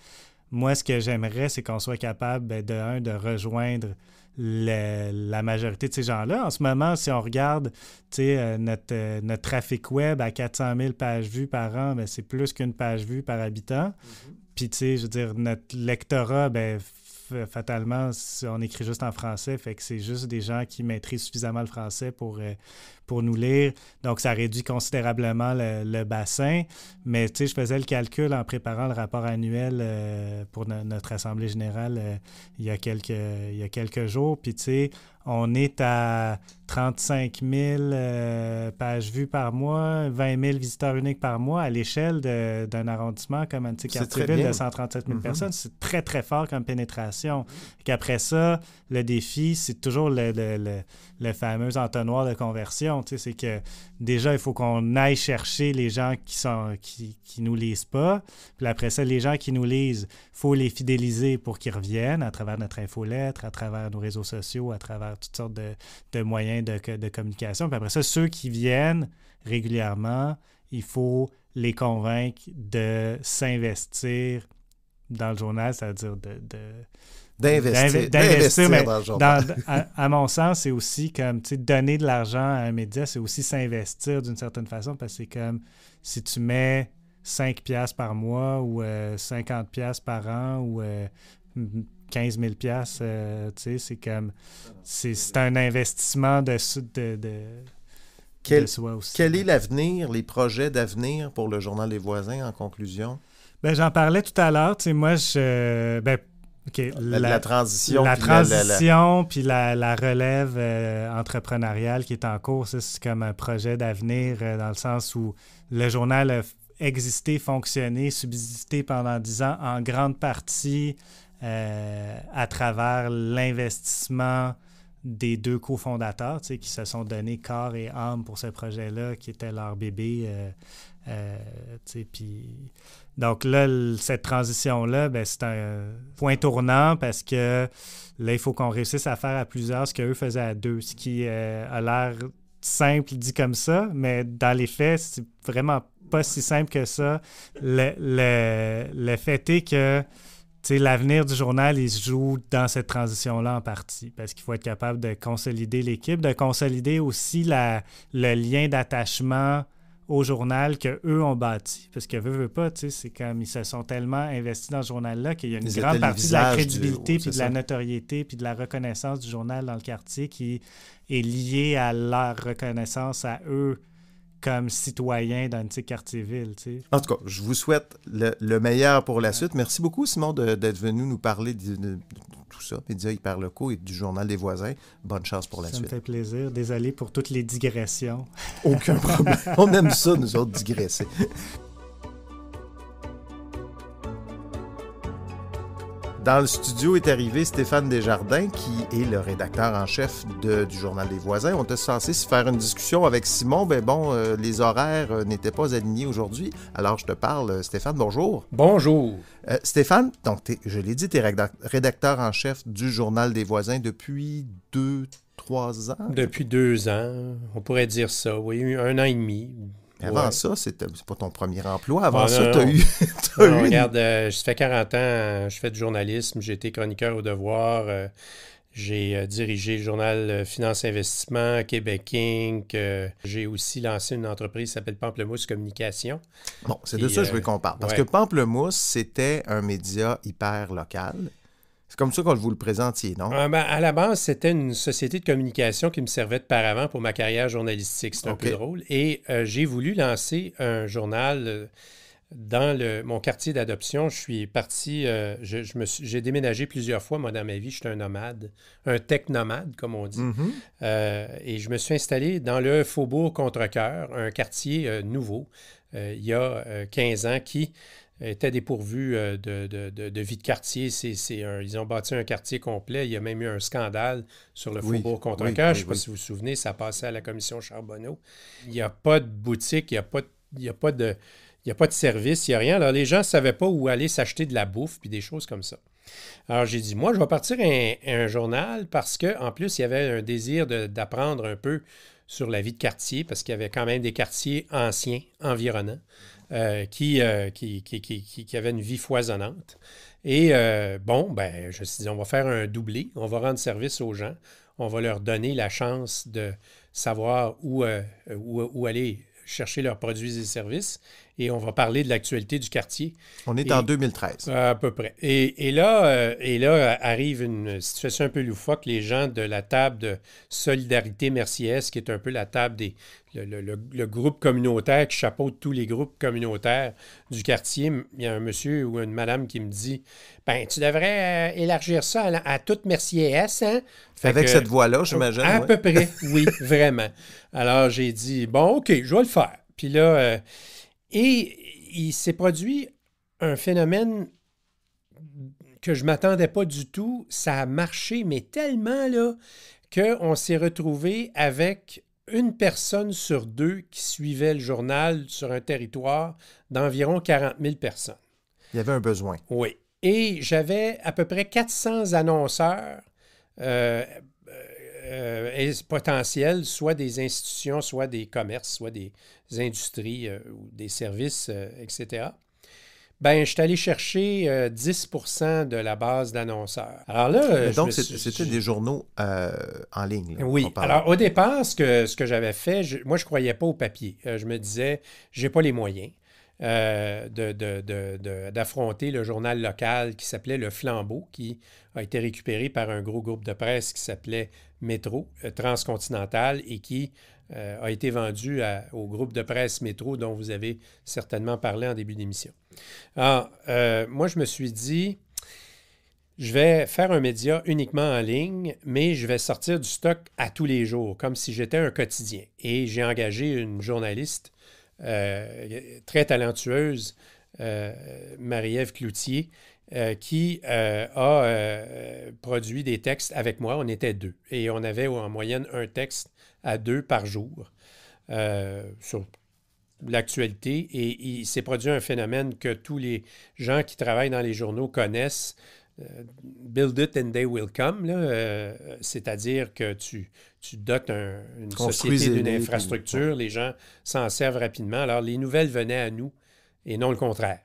Moi, ce que j'aimerais, c'est qu'on soit capable, de rejoindre la majorité de ces gens-là. En ce moment, si on regarde notre trafic web à 400 000 pages vues par an, c'est plus qu'une page vue par habitant. Puis, je veux dire, notre lectorat, fatalement, on écrit juste en français, fait que c'est juste des gens qui maîtrisent suffisamment le français pour nous lire. Donc, ça réduit considérablement le bassin. Mais, je faisais le calcul en préparant le rapport annuel pour notre Assemblée générale il y a quelques jours. Puis, on est à 35 000 pages vues par mois, 20 000 visiteurs uniques par mois à l'échelle d'un arremplissement comme Annecy-Cartierville de 137 000 personnes. C'est très, très fort comme pénétration. Après ça, le défi, c'est toujours le fameux entonnoir de conversion. C'est que déjà, il faut qu'on aille chercher les gens qui nous lisent pas. Puis après ça, les gens qui nous lisent, il faut les fidéliser pour qu'ils reviennent à travers notre infolettre, à travers nos réseaux sociaux, à travers toutes sortes de moyens de communication. Puis après ça, ceux qui viennent régulièrement, il faut les convaincre de s'investir dans le journal, c'est-à-dire d'investir mais dans le journal. À mon sens, c'est aussi comme donner de l'argent à un média, c'est aussi s'investir d'une certaine façon, parce que c'est comme si tu mets 5 piastres par mois ou 50 piastres par an ou 15 000 piastres, c'est comme c'est un investissement de soi aussi. Quel est l'avenir, les projets d'avenir pour le Journal des voisins en conclusion? J'en parlais tout à l'heure. Moi, la transition. La transition, puis la relève entrepreneuriale qui est en cours, ça, c'est comme un projet d'avenir dans le sens où le journal a existé, fonctionné, subsisté pendant 10 ans, en grande partie à travers l'investissement des 2 cofondateurs qui se sont donnés corps et âme pour ce projet-là, qui était leur bébé. Donc là, cette transition-là, c'est un point tournant parce que là, il faut qu'on réussisse à faire à plusieurs ce qu'eux faisaient à 2, ce qui a l'air simple dit comme ça, mais dans les faits, c'est vraiment pas si simple que ça. Le fait est que l'avenir du journal, il se joue dans cette transition-là en partie, parce qu'il faut être capable de consolider l'équipe, de consolider aussi le lien d'attachement au journal qu'eux ont bâti. Parce que veut pas, c'est comme ils se sont tellement investis dans ce journal-là qu'il y a une grande partie de la crédibilité, puis de la notoriété, puis de la reconnaissance du journal dans le quartier qui est liée à leur reconnaissance à eux comme citoyen d'Annecy-Cartierville. En tout cas, je vous souhaite le meilleur pour la suite. Merci beaucoup, Simon, d'être venu nous parler de tout ça, médias hyper locaux et du Journal des voisins. Bonne chance pour la suite. Ça me fait plaisir. Désolé pour toutes les digressions. Aucun problème. On aime ça, nous autres, digresser. Dans le studio est arrivé Stéphane Desjardins, qui est le rédacteur en chef du Journal des voisins. On était censé se faire une discussion avec Simon. Les horaires n'étaient pas alignés aujourd'hui. Alors, je te parle. Stéphane, bonjour. Bonjour. Stéphane, donc, je l'ai dit, tu es rédacteur en chef du Journal des voisins depuis 2-3 ans? Depuis 2 ans, on pourrait dire ça, oui, 1 an et demi. Avant ça, c'est pas ton premier emploi. Avant ça, tu as eu... Regarde, ça fait 40 ans, je fais du journalisme. J'ai été chroniqueur au Devoir. J'ai dirigé le journal Finance Investissement, Québec Inc. J'ai aussi lancé une entreprise qui s'appelle Pamplemousse Communication. Bon, c'est de ça que je veux qu'on parle. Parce que Pamplemousse, c'était un média hyper local. C'est comme ça qu'on vous le présentiez, non? À la base, c'était une société de communication qui me servait de paravent pour ma carrière journalistique. C'est un peu drôle. Et j'ai voulu lancer un journal dans mon quartier d'adoption. Je suis parti, j'ai déménagé plusieurs fois, moi, dans ma vie. Je suis un nomade, un tech-nomade, comme on dit. Et je me suis installé dans le Faubourg Contrecoeur, un quartier nouveau, il y a 15 ans, qui était dépourvu de vie de quartier. Ils ont bâti un quartier complet. Il y a même eu un scandale sur le Faubourg Contrecoeur. Je ne sais pas si vous vous souvenez, ça passait à la commission Charbonneau. Il n'y a pas de boutique, il n'y a pas de service, il n'y a rien. Alors, les gens ne savaient pas où aller s'acheter de la bouffe puis des choses comme ça. Alors, j'ai dit, moi, je vais partir un journal parce qu'en plus, il y avait un désir d'apprendre un peu sur la vie de quartier, parce qu'il y avait quand même des quartiers anciens, environnants, qui avaient une vie foisonnante. Et ben, je me suis dit, on va faire un doublé, on va rendre service aux gens, on va leur donner la chance de savoir où aller chercher leurs produits et services, et on va parler de l'actualité du quartier. On est en 2013. À peu près. Et là arrive une situation un peu loufoque. Les gens de la table de Solidarité Merciès, qui est un peu la table le groupe communautaire qui chapeaute tous les groupes communautaires du quartier. Il y a un monsieur ou une madame qui me dit « Ben, tu devrais élargir ça à toute Merciès, hein? » Avec cette voix-là, j'imagine. À peu près, oui, vraiment. Alors, j'ai dit « Bon, OK, je vais le faire. » Puis là, et il s'est produit un phénomène que je ne m'attendais pas du tout. Ça a marché, mais tellement là qu'on s'est retrouvé avec une personne sur deux qui suivait le journal sur un territoire d'environ 40 000 personnes. Il y avait un besoin. Oui. Et j'avais à peu près 400 annonceurs potentiels, soit des institutions, soit des commerces, soit des industries ou des services, etc. Ben, je suis allé chercher 10 % de la base d'annonceurs. Alors là, donc, c'était des journaux en ligne. Là, oui. Alors, au départ, ce que j'avais fait, moi, je ne croyais pas au papier. Je me disais, je n'ai pas les moyens d'affronter le journal local qui s'appelait Le Flambeau, qui a été récupéré par un gros groupe de presse qui s'appelait Métro, Transcontinental, et qui a été vendu au groupe de presse Métro, dont vous avez certainement parlé en début d'émission. Alors, moi, je me suis dit, je vais faire un média uniquement en ligne, mais je vais sortir du stock à tous les jours, comme si j'étais un quotidien. Et j'ai engagé une journaliste très talentueuse, Marie-Ève Cloutier, qui a produit des textes avec moi. On était deux. Et on avait en moyenne un texte à 2 par jour sur l'actualité. Et il s'est produit un phénomène que tous les gens qui travaillent dans les journaux connaissent. Build it and they will come, c'est-à-dire que tu dotes une société d'une infrastructure, les gens s'en servent rapidement. Alors, les nouvelles venaient à nous et non le contraire.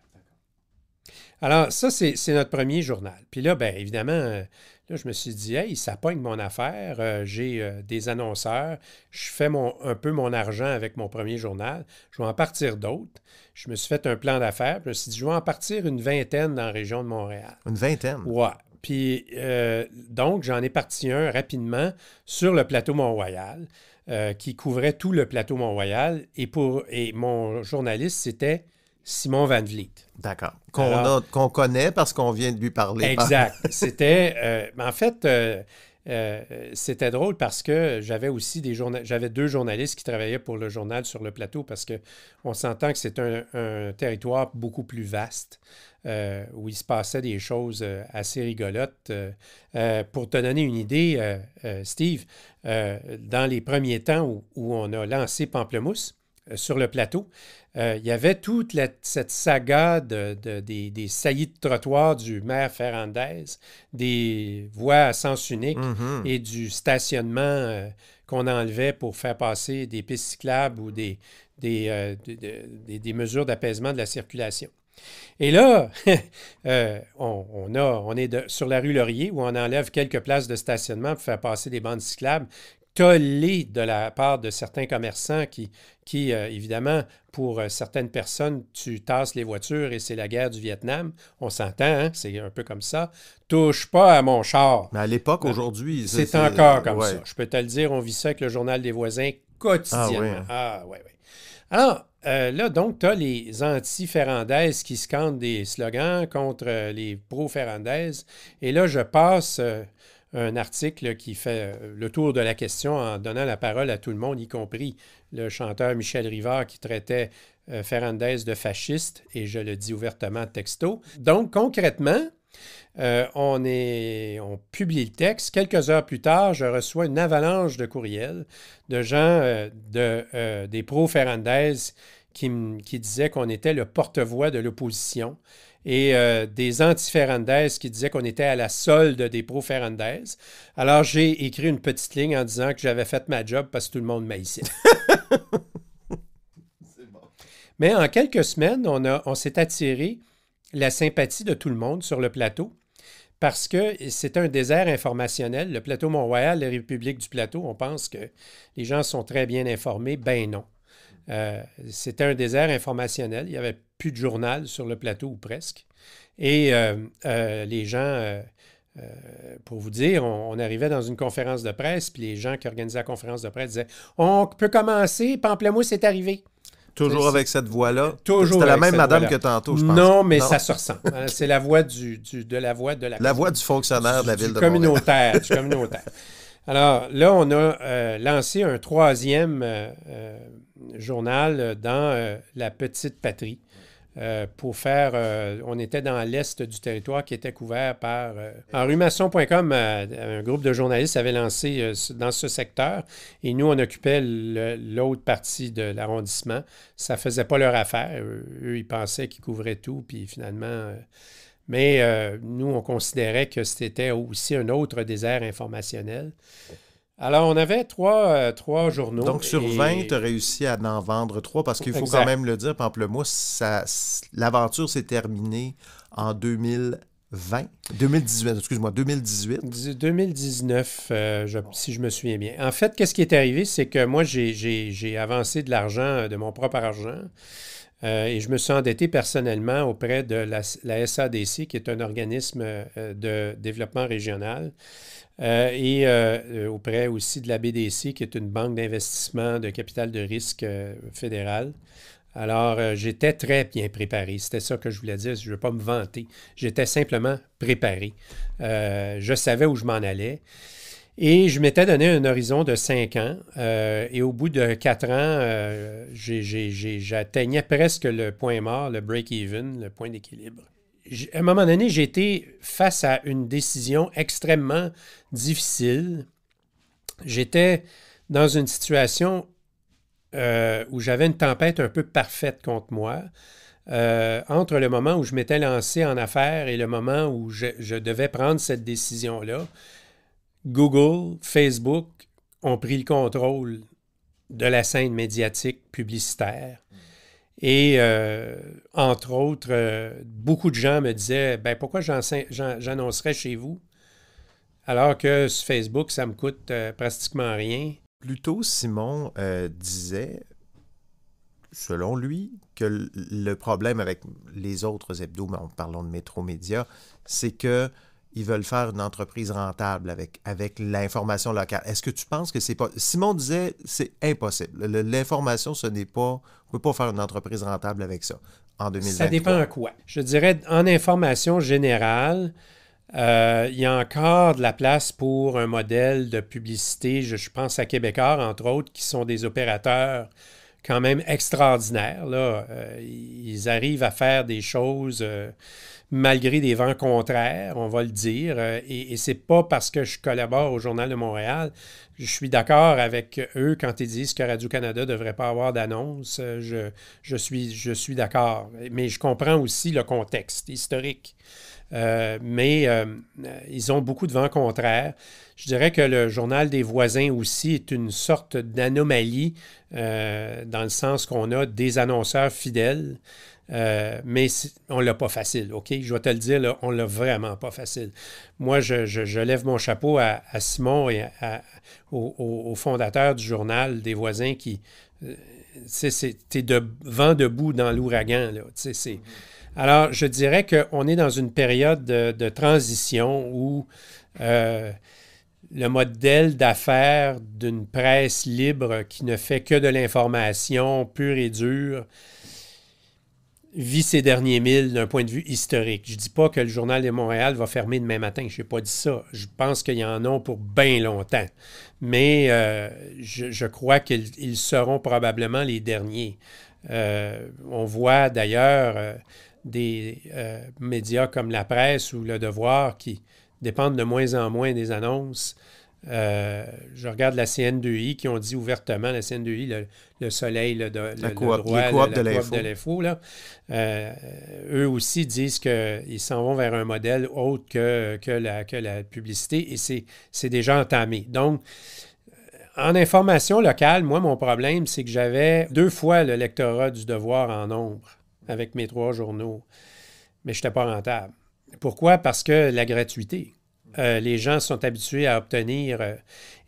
Alors, ça, c'est notre premier journal. Puis là, bien évidemment, là, je me suis dit, hey, ça pogne mon affaire. J'ai des annonceurs. Je fais un peu mon argent avec mon premier journal. Je vais en partir d'autres. Je me suis fait un plan d'affaires. Je me suis dit, je vais en partir une vingtaine dans la région de Montréal. Une vingtaine? Oui. Puis, donc, j'en ai parti un rapidement sur le plateau Mont-Royal, qui couvrait tout le plateau Mont-Royal. Et mon journaliste, c'était Simon Van Vliet. D'accord. Qu'on connaît parce qu'on vient de lui parler. Exact. C'était... en fait, c'était drôle parce que j'avais deux journalistes qui travaillaient pour le journal sur le plateau, parce qu'on s'entend que c'est un territoire beaucoup plus vaste où il se passait des choses assez rigolotes. Pour te donner une idée, Steve, dans les premiers temps où on a lancé Pamplemousse sur le plateau, il y avait toute cette saga des saillies de trottoir du maire Ferrandez, des voies à sens unique et du stationnement qu'on enlevait pour faire passer des pistes cyclables ou des mesures d'apaisement de la circulation. Et là, on est sur la rue Laurier où on enlève quelques places de stationnement pour faire passer des bandes cyclables tollées de la part de certains commerçants qui évidemment, pour certaines personnes, tu tasses les voitures et c'est la guerre du Vietnam. On s'entend, hein? C'est un peu comme ça. Touche pas à mon char. Mais à l'époque, aujourd'hui... C'est encore comme ça. Je peux te le dire, on vit ça avec le journal des voisins quotidiennement. Ah oui. Alors, là, donc, tu as les anti-Ferrandez qui scandent des slogans contre les pro-Ferrandez. Et là, je passe un article qui fait le tour de la question en donnant la parole à tout le monde, y compris le chanteur Michel Rivard qui traitait Ferrandez de fasciste, et je le dis ouvertement texto. Donc, concrètement, on publie le texte. Quelques heures plus tard, je reçois une avalanche de courriels de gens des pro-Ferrandez qui disaient qu'on était le porte-voix de l'opposition et des anti-Ferrandez qui disaient qu'on était à la solde des pro-Ferrandez. Alors, j'ai écrit une petite ligne en disant que j'avais fait ma job parce que tout le monde m'haïssait. C'est bon. Mais en quelques semaines, on s'est attiré la sympathie de tout le monde sur le plateau parce que c'est un désert informationnel. Le plateau Mont-Royal, la République du Plateau, on pense que les gens sont très bien informés. Ben non. C'était un désert informationnel. Il n'y avait plus de journal sur le plateau ou presque. Et les gens, pour vous dire, on arrivait dans une conférence de presse, puis les gens qui organisaient la conférence de presse disaient « On peut commencer, Pamplemousse est arrivé. » Toujours avec cette voix-là. Toujours. C'était la même madame que tantôt, je pense. Non, mais ça se ressent. C'est la voix la voix du fonctionnaire de la ville de Montréal. Du communautaire. Alors là, on a lancé un troisième journal dans la petite patrie pour faire... on était dans l'est du territoire qui était couvert par... Enrhumasson.com, un groupe de journalistes avait lancé dans ce secteur et nous, on occupait l'autre partie de l'arrondissement. Ça ne faisait pas leur affaire. Eux, ils pensaient qu'ils couvraient tout, puis finalement... Mais nous, on considérait que c'était aussi un autre désert informationnel. Alors, on avait trois journaux. Donc, sur 20, tu as réussi à en vendre 3 parce qu'il faut quand même le dire, Pamplemousse, l'aventure s'est terminée en 2020. 2018. 2019, si je me souviens bien. En fait, qu'est-ce qui est arrivé, c'est que moi, j'ai avancé de l'argent, de mon propre argent. Et je me suis endetté personnellement auprès de la SADC, qui est un organisme de développement régional, et auprès aussi de la BDC, qui est une banque d'investissement de capital de risque fédérale. Alors, j'étais très bien préparé. C'était ça que je voulais dire. Je ne veux pas me vanter. J'étais simplement préparé. Je savais où je m'en allais. Et je m'étais donné un horizon de 5 ans. Et au bout de 4 ans, j'atteignais presque le point mort, le break-even, le point d'équilibre. À un moment donné, j'ai été face à une décision extrêmement difficile. J'étais dans une situation où j'avais une tempête un peu parfaite contre moi. Entre le moment où je m'étais lancé en affaires et le moment où je devais prendre cette décision-là, Google, Facebook ont pris le contrôle de la scène médiatique publicitaire. Et, entre autres, beaucoup de gens me disaient « Ben pourquoi j'annoncerais chez vous alors que sur Facebook, ça me coûte pratiquement rien. » Plus tôt, Simon disait, selon lui, que le problème avec les autres hebdos, mais parlons de Métro-Média, c'est que ils veulent faire une entreprise rentable avec l'information locale. Est-ce que tu penses que c'est pas... Simon disait, c'est impossible. L'information, ce n'est pas... On ne peut pas faire une entreprise rentable avec ça en 2023. Ça dépend à quoi. Je dirais, en information générale, il y a encore de la place pour un modèle de publicité. Je pense à Québécois, entre autres, qui sont des opérateurs quand même extraordinaires. Là. Ils arrivent à faire des choses... malgré des vents contraires, on va le dire. Et c'est pas parce que je collabore au Journal de Montréal. Je suis d'accord avec eux quand ils disent que Radio-Canada ne devrait pas avoir d'annonce. Je suis d'accord. Mais je comprends aussi le contexte historique. Mais ils ont beaucoup de vents contraires. Je dirais que le Journal des voisins aussi est une sorte d'anomalie dans le sens qu'on a des annonceurs fidèles. Mais on ne l'a pas facile, OK? Je vais te le dire, là, on ne l'a vraiment pas facile. Moi, je lève mon chapeau à Simon et au fondateur du Journal des voisins qui... t'es vent debout dans l'ouragan, là. Alors, je dirais qu'on est dans une période de transition où le modèle d'affaires d'une presse libre qui ne fait que de l'information pure et dure vit ses derniers milles d'un point de vue historique. Je ne dis pas que le Journal de Montréal va fermer demain matin. Je n'ai pas dit ça. Je pense qu'il y en a pour bien longtemps. Mais je crois qu'ils seront probablement les derniers. On voit d'ailleurs des médias comme La Presse ou Le Devoir qui dépendent de moins en moins des annonces. Je regarde la CN2I qui ont dit ouvertement, la CN2I, le soleil, le droit, les coop de l'info, là, eux aussi disent qu'ils s'en vont vers un modèle autre que la publicité, et c'est déjà entamé. Donc, en information locale, moi, mon problème, c'est que j'avais 2 fois le lectorat du Devoir en nombre avec mes 3 journaux, mais je n'étais pas rentable. Pourquoi? Parce que la gratuité. Les gens sont habitués à obtenir.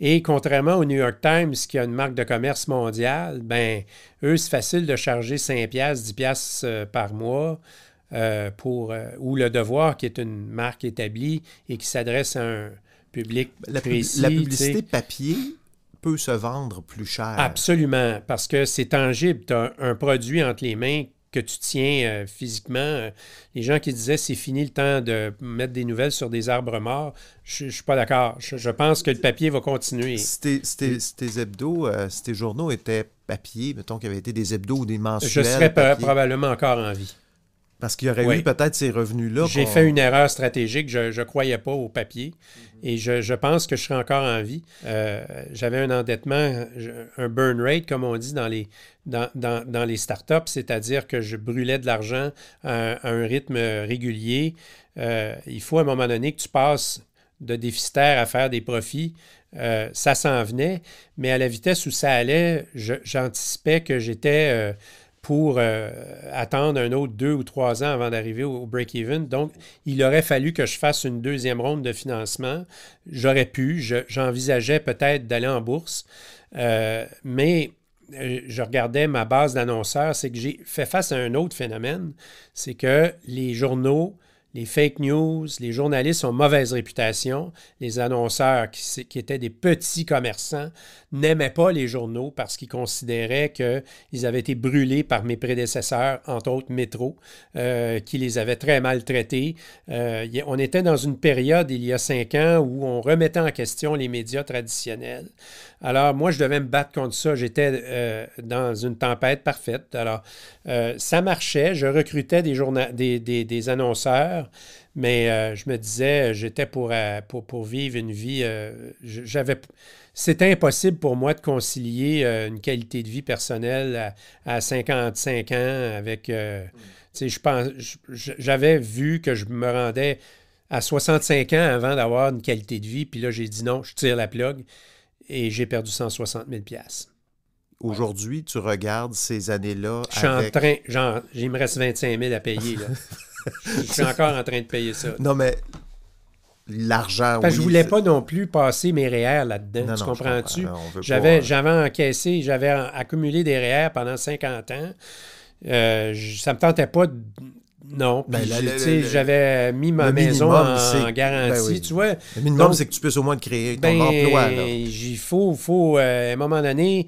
Et contrairement au New York Times, qui a une marque de commerce mondiale, ben eux, c'est facile de charger 5$, 10$ par mois ou le Devoir, qui est une marque établie et qui s'adresse à un public précis. La publicité papier peut se vendre plus cher. Absolument, parce que c'est tangible. Tu as un produit entre les mains que tu tiens physiquement. Les gens qui disaient c'est fini le temps de mettre des nouvelles sur des arbres morts, je ne suis pas d'accord. Je pense que le papier va continuer. Si tes hebdos, si tes journaux étaient papier, mettons qu'il y avait été des hebdos ou des mensuels. Je serais probablement encore en vie. Parce qu'il y aurait eu peut-être ces revenus-là. J'ai fait une erreur stratégique. Je ne croyais pas au papier. Et je pense que je serais encore en vie. J'avais un endettement, un burn rate, comme on dit dans les startups, c'est-à-dire que je brûlais de l'argent à un rythme régulier. Il faut à un moment donné que tu passes de déficitaire à faire des profits. Ça s'en venait, mais à la vitesse où ça allait, j'anticipais que j'étais... pour attendre un autre 2 ou 3 ans avant d'arriver au break-even. Donc, il aurait fallu que je fasse une 2e ronde de financement. J'aurais pu. J'envisageais peut-être d'aller en bourse. Mais je regardais ma base d'annonceurs. C'est que j'ai fait face à un autre phénomène. C'est que les journaux, les fake news, les journalistes ont mauvaise réputation. Les annonceurs, qui étaient des petits commerçants, n'aimaient pas les journaux parce qu'ils considéraient qu'ils avaient été brûlés par mes prédécesseurs, entre autres Métro, qui les avaient très mal traités. On était dans une période, il y a 5 ans, où on remettait en question les médias traditionnels. Alors, moi, je devais me battre contre ça. J'étais dans une tempête parfaite. Alors, ça marchait. Je recrutais des annonceurs, mais je me disais, j'étais pour vivre une vie... C'était impossible pour moi de concilier une qualité de vie personnelle à 55 ans avec... j'avais vu que je me rendais à 65 ans avant d'avoir une qualité de vie, puis là, j'ai dit non, je tire la plug. Et j'ai perdu 160 000 $. Aujourd'hui, tu regardes ces années-là. Je suis en train, il me reste 25 000 à payer. Là. Je suis encore en train de payer ça. Non, mais l'argent, oui. Je ne voulais pas non plus passer mes REER là-dedans. Tu comprends-tu? J'avais encaissé, j'avais accumulé des REER pendant 50 ans. Ça ne me tentait pas de... Non, j'avais mis ma maison en garantie, tu vois. Le minimum, c'est que tu puisses au moins créer ton emploi. Il faut à un moment donné,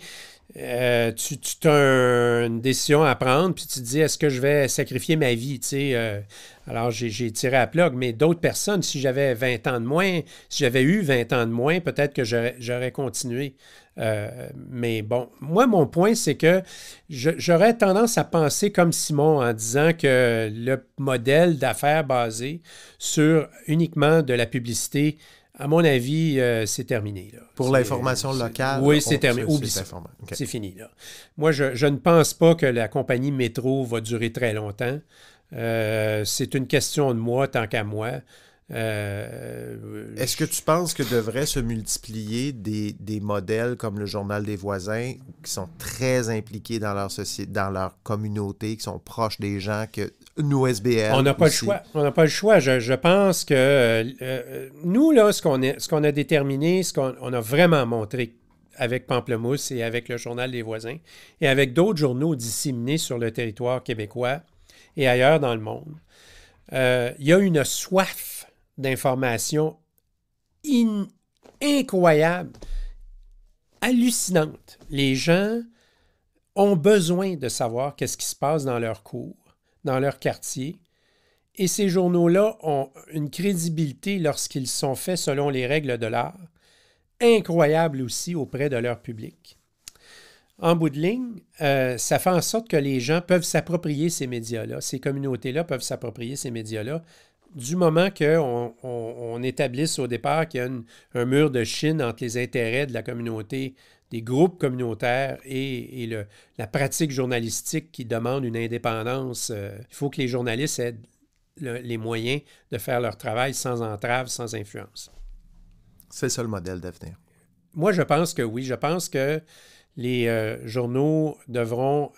tu as une décision à prendre, puis tu te dis, est-ce que je vais sacrifier ma vie, tu sais. Alors, j'ai tiré à plug, mais d'autres personnes, si j'avais 20 ans de moins, si j'avais eu 20 ans de moins, peut-être que j'aurais continué. Mais bon, moi, mon point, c'est que j'aurais tendance à penser comme Simon en disant que le modèle d'affaires basé sur uniquement de la publicité, à mon avis, c'est terminé. Là. Pour l'information locale? Oui, c'est terminé. Oublie ça. Okay. C'est fini. Là. Moi, je ne pense pas que la compagnie Métro va durer très longtemps. C'est une question de moi tant qu'à moi. Est-ce que tu penses que devraient se multiplier des modèles comme le Journal des voisins qui sont très impliqués dans leur société, dans leur communauté, qui sont proches des gens, que nous, SBL? On n'a pas le choix. On n'a pas le choix. Je pense que nous, là, ce qu'on a déterminé, ce qu'on a vraiment montré avec Pamplemousse et avec le Journal des voisins et avec d'autres journaux disséminés sur le territoire québécois et ailleurs dans le monde, il y a une soif d'informations incroyable, hallucinante. Les gens ont besoin de savoir qu'est-ce qui se passe dans leur cours, dans leur quartier, et ces journaux-là ont une crédibilité lorsqu'ils sont faits selon les règles de l'art, incroyable aussi auprès de leur public. En bout de ligne, ça fait en sorte que les gens peuvent s'approprier ces médias-là, ces communautés-là peuvent s'approprier ces médias-là du moment qu'on établisse au départ qu'il y a un mur de Chine entre les intérêts de la communauté, des groupes communautaires et la pratique journalistique qui demande une indépendance, il faut que les journalistes aient les moyens de faire leur travail sans entrave, sans influence. C'est ça le modèle d'avenir. Moi, je pense que oui. Je pense que les journaux devront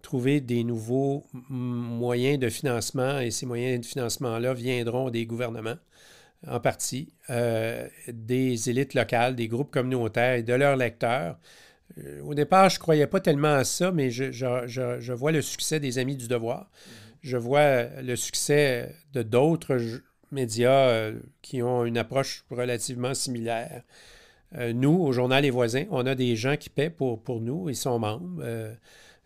trouver des nouveaux moyens de financement et ces moyens de financement-là viendront des gouvernements, en partie, des élites locales, des groupes communautaires et de leurs lecteurs. Au départ, je ne croyais pas tellement à ça, mais je vois le succès des Amis du Devoir. Je vois le succès de d'autres médias qui ont une approche relativement similaire. Nous, au Journal Les Voisins, on a des gens qui paient pour nous, ils sont membres.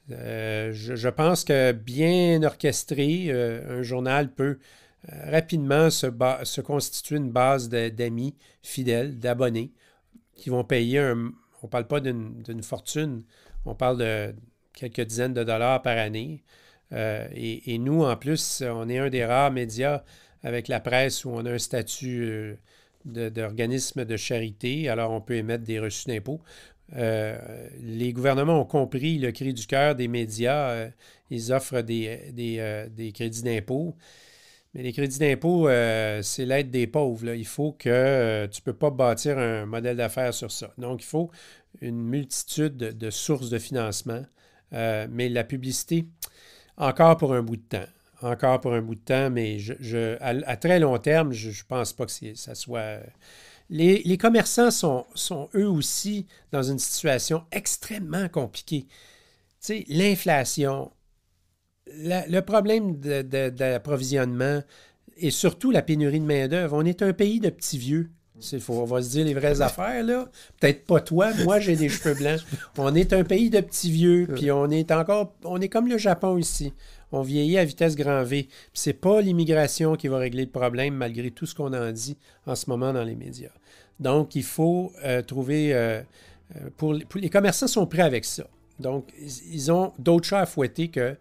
Je pense que bien orchestré, un journal peut rapidement se constituer une base d'amis fidèles, d'abonnés, qui vont payer on ne parle pas d'une fortune, on parle de quelques dizaines de dollars par année. Et nous, en plus, on est un des rares médias avec la presse où on a un statut d'organisme de charité, alors on peut émettre des reçus d'impôts. Les gouvernements ont compris le cri du cœur des médias. Ils offrent des crédits d'impôt. Mais les crédits d'impôt, c'est l'aide des pauvres, là. Il faut que tu ne peux pas bâtir un modèle d'affaires sur ça. Donc, il faut une multitude de sources de financement. Mais la publicité, encore pour un bout de temps. Encore pour un bout de temps, mais à très long terme, je ne pense pas que ça soit... Les commerçants sont eux aussi dans une situation extrêmement compliquée. Tu sais, l'inflation, le problème d'approvisionnement et surtout la pénurie de main-d'œuvre. On est un pays de petits vieux. On va se dire les vraies affaires, là. Peut-être pas toi, moi j'ai des cheveux blancs. On est un pays de petits vieux, puis on est comme le Japon ici. On vieillit à vitesse grand V. Puis c'est pas l'immigration qui va régler le problème, malgré tout ce qu'on en dit en ce moment dans les médias. Donc, il faut trouver... les commerçants sont prêts avec ça. Donc, ils ont d'autres chats à fouetter que...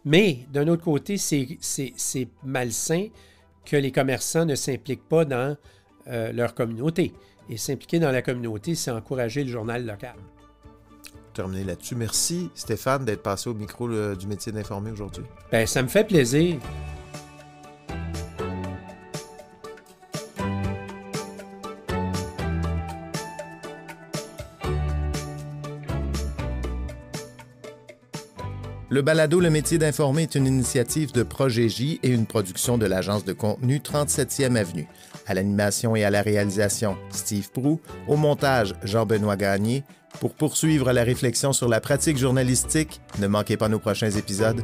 Mais, d'un autre côté, c'est malsain que les commerçants ne s'impliquent pas dans leur communauté. Et s'impliquer dans la communauté, c'est encourager le journal local. Terminer là-dessus. Merci, Stéphane, d'être passé au micro du métier d'informer aujourd'hui. Bien, ça me fait plaisir. Le balado Le métier d'informer est une initiative de Projet J et une production de l'agence de contenu 37e Avenue. À l'animation et à la réalisation, Steve Proulx. Au montage, Jean-Benoît Gagné. Pour poursuivre la réflexion sur la pratique journalistique, ne manquez pas nos prochains épisodes.